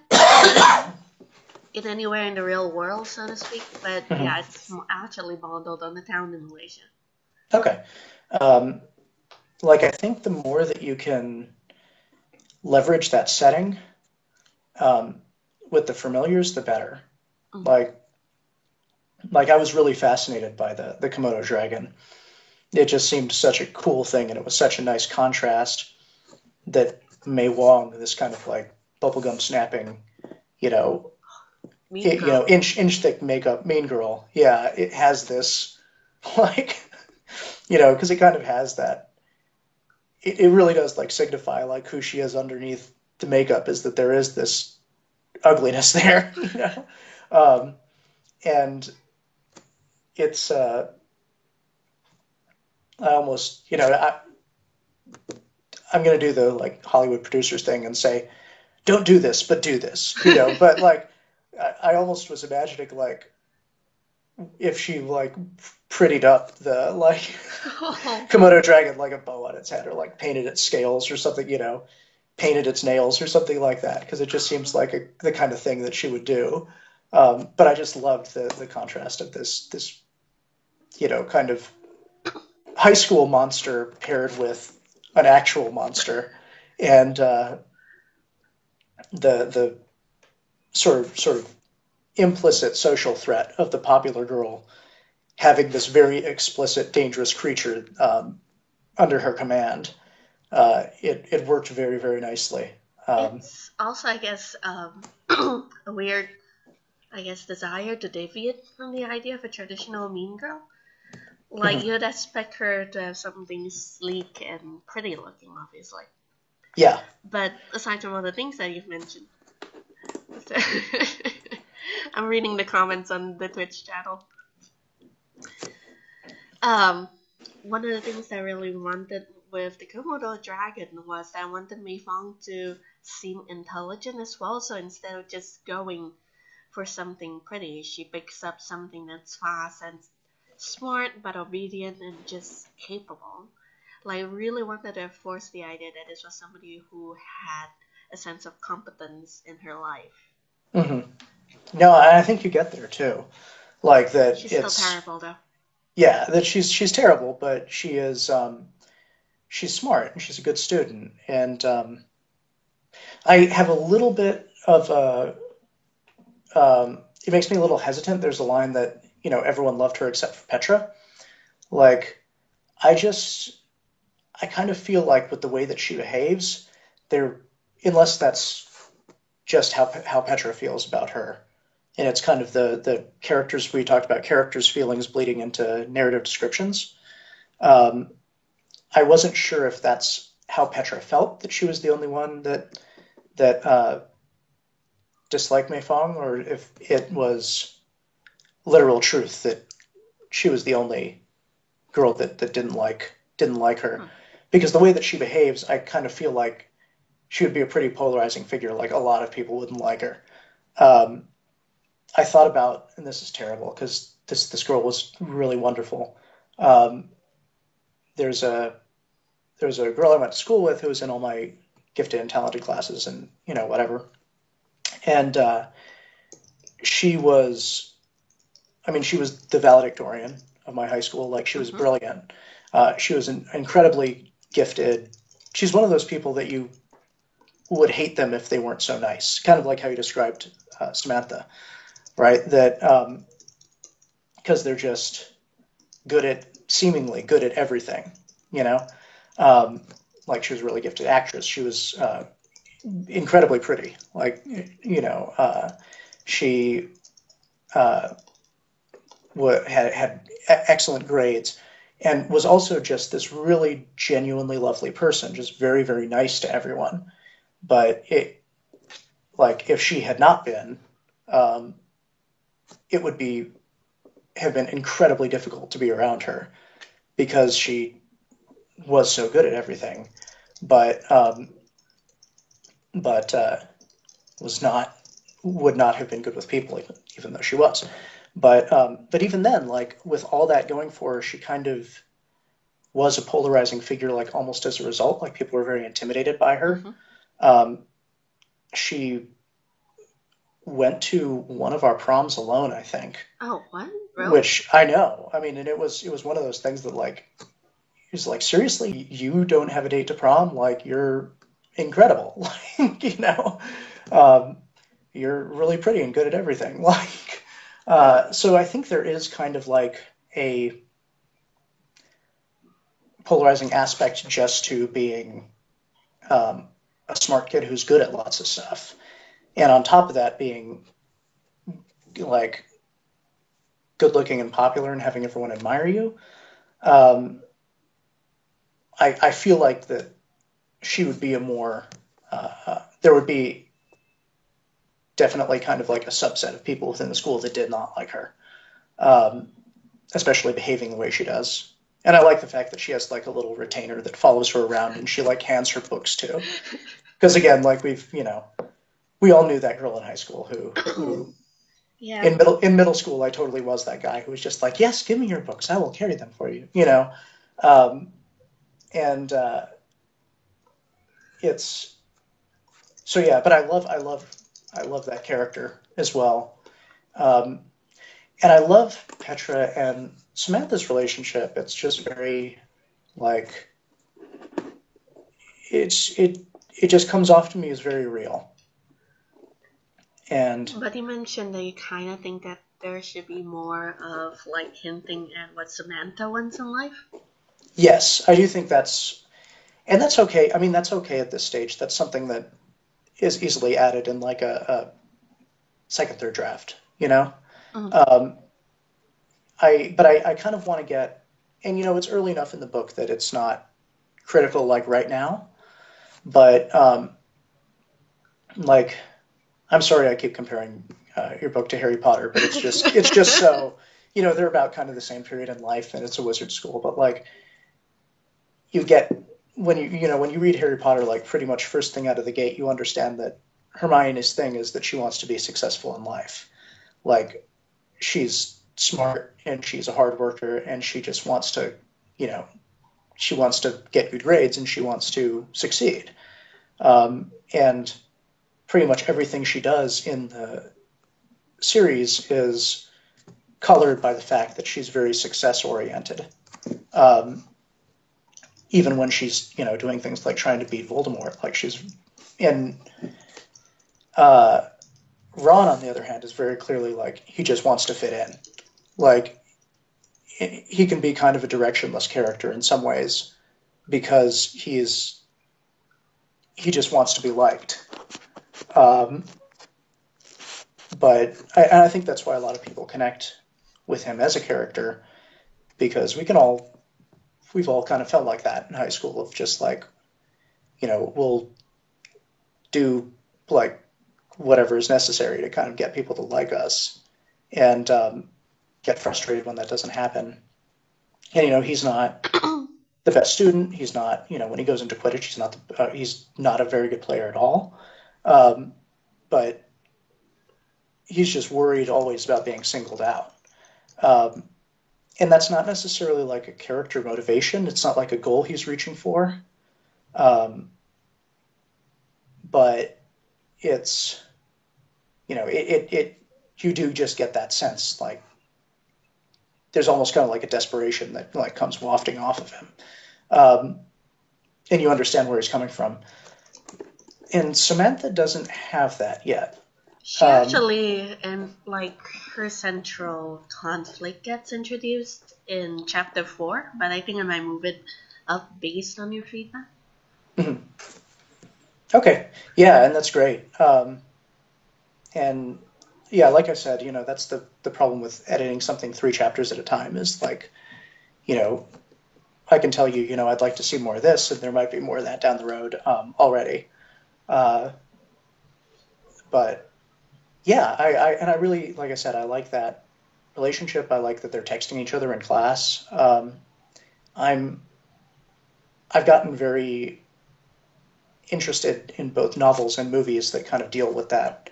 in anywhere in the real world, so to speak. But Mm-hmm. yeah, it's actually modeled on the town in Malaysia. Okay. Um, like I think the more that you can leverage that setting um, with the familiars, the better. Mm. Like like I was really fascinated by the Komodo dragon. It just seemed such a cool thing, and it was such a nice contrast that Mei Wong, this kind of like bubblegum snapping, you know, Mean Girl. inch thick makeup mean girl. Yeah, it has this like because it kind of has that. It really does like signify like who she is underneath the makeup is that there is this ugliness there, and it's I almost I'm gonna do the like Hollywood producers thing and say don't do this, but do this, But like, I almost was imagining like if she like prettied up the like Oh, Komodo dragon like a bow on its head, or like painted its scales or something, painted its nails or something like that, because it just seems like the kind of thing that she would do. But I just loved the contrast of this kind of high school monster paired with an actual monster, and the sort of implicit social threat of the popular girl having this very explicit, dangerous creature under her command. It worked very, very nicely. it's also, I guess, a weird, I guess, desire to deviate from the idea of a traditional mean girl. Like, you'd expect her to have something sleek and pretty looking, obviously. Yeah. But aside from all the things that you've mentioned, I'm reading the comments on the Twitch channel. Um, One of the things I really wanted with the Komodo dragon was that I wanted Mei Fong to seem intelligent as well. So instead of just going for something pretty, she picks up something that's fast and smart, but obedient and just capable. Like, I really wanted to force the idea that this was somebody who had a sense of competence in her life. hmm No, I think you get there too. Like that, She's still it's terrible, though. yeah, that she's terrible, but she's smart and she's a good student. And I have a little bit of a it makes me a little hesitant. There's a line that everyone loved her except for Petra. Like I just I kind of feel like with the way that she behaves, there unless that's just how Petra feels about her. And it's kind of the characters we talked about, characters' feelings bleeding into narrative descriptions. Um, I wasn't sure if that's how Petra felt, that she was the only one that disliked Mei Fong, or if it was literal truth that she was the only girl that didn't like her. Hmm. Because the way that she behaves, I kind of feel like she would be a pretty polarizing figure. Like a lot of people wouldn't like her. Um, I thought about, and this is terrible because this girl was really wonderful. Um, there's a there's a girl I went to school with who was in all my gifted and talented classes, and whatever. And she was, I mean, she was the valedictorian of my high school. Like, she was Mm-hmm. brilliant. She was incredibly gifted. She's one of those people that you would hate them if they weren't so nice. Kind of like how you described Samantha, right? That because they're just good at, seemingly good at everything, you know? Um, like, she was a really gifted actress. She was incredibly pretty. Like, she uh, had excellent grades and was also just this really genuinely lovely person, just very, very nice to everyone. But like, if she had not been, um, it would have been incredibly difficult to be around her because she was so good at everything, but but was not would not have been good with people, even though she was. But even then, like, with all that going for her, she kind of was a polarizing figure, like, almost as a result. Like, people were very intimidated by her. Mm-hmm. Um, she went to one of our proms alone, I think, Oh, what? Really? which I know. I mean, and it was one of those things that, like, he was like, seriously, you don't have a date to prom? Like, you're incredible. Like, um, you're really pretty and good at everything. Like, so I think there is kind of like a polarizing aspect just to being um, a smart kid who's good at lots of stuff. And on top of that, being like good looking and popular and having everyone admire you. Um, I feel like that she would be a more, there would be definitely kind of like a subset of people within the school that did not like her, um, especially behaving the way she does. And I like the fact that she has like a little retainer that follows her around and she like hands her books to. Because again, like we all knew that girl in high school who Yeah. in middle school I totally was that guy who was just like, yes, give me your books, I will carry them for you. Um, and it's so yeah. But I love that character as well. Um, and I love Petra and Samantha's relationship. It's just very like it just comes off to me as very real. And But you mentioned that you kind of think that there should be more of like hinting at what Samantha wants in life. yes, I do think that's okay. I mean, that's okay at this stage. That's something that is easily added in like a second, third draft. Mm. Um, but I kind of want to get, and it's early enough in the book that it's not critical like right now. But like, I'm sorry I keep comparing your book to Harry Potter, but it's just so they're about kind of the same period in life, and it's a wizard school. But like, you get when you read Harry Potter, like, pretty much first thing out of the gate, you understand that Hermione's thing is that she wants to be successful in life. Like, she's smart and she's a hard worker, and she just wants to, you know, she wants to get good grades and she wants to succeed. And pretty much everything she does in the series is colored by the fact that she's very success oriented. Um, Even when she's doing things like trying to beat Voldemort, like she's in. Uh, Ron, on the other hand, is very clearly like he just wants to fit in. Like, he can be kind of a directionless character in some ways because he just wants to be liked. Um, but I think that's why a lot of people connect with him as a character, because we've all kind of felt like that in high school, of just like, we'll do like whatever is necessary to kind of get people to like us, and get frustrated when that doesn't happen. And he's not the best student. He's not, when he goes into Quidditch, he's not a very good player at all. Um, but he's just worried always about being singled out. Um, and that's not necessarily like a character motivation. It's not like a goal he's reaching for. Um, but it's you know, you do just get that sense, like there's almost kind of like a desperation that like comes wafting off of him, um, and you understand where he's coming from. And Samantha doesn't have that yet. She actually, and like her central conflict gets introduced in chapter 4, but I think I might move it up based on your feedback. Mhm. Okay, yeah, and that's great. And yeah, like I said, you know, that's the problem with editing something 3 chapters at a time is like, you know, I can tell you, you know, I'd like to see more of this, and there might be more of that down the road already. Uh, but yeah, and I really, like I said, I like that relationship. I like that they're texting each other in class. I'm I've gotten very interested in both novels and movies that kind of deal with that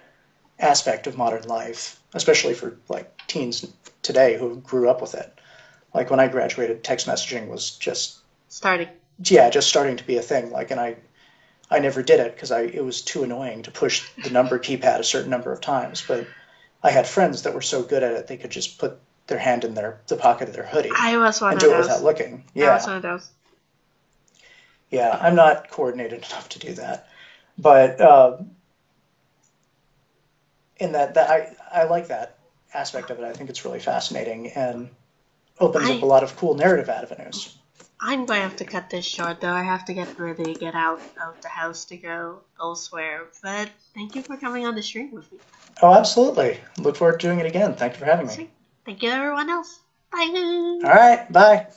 aspect of modern life, especially for like teens today who grew up with it. Like when I graduated, text messaging was just Starting. yeah, just starting to be a thing. Like, and I never did it because I it was too annoying to push the number keypad a certain number of times. But I had friends that were so good at it they could just put their hand in the pocket of their hoodie I was one and of do it without those. looking. I was Yeah, one of those. yeah, I'm not coordinated enough to do that. But in that I like that aspect of it. I think it's really fascinating and opens up a I lot of cool narrative avenues. I'm going to have to cut this short though. I have to get ready, get out of the house to go elsewhere. But thank you for coming on the stream with me. Oh, absolutely. Look forward to doing it again. Thank you for having me. Sweet. Thank you everyone else. Bye. All right, bye.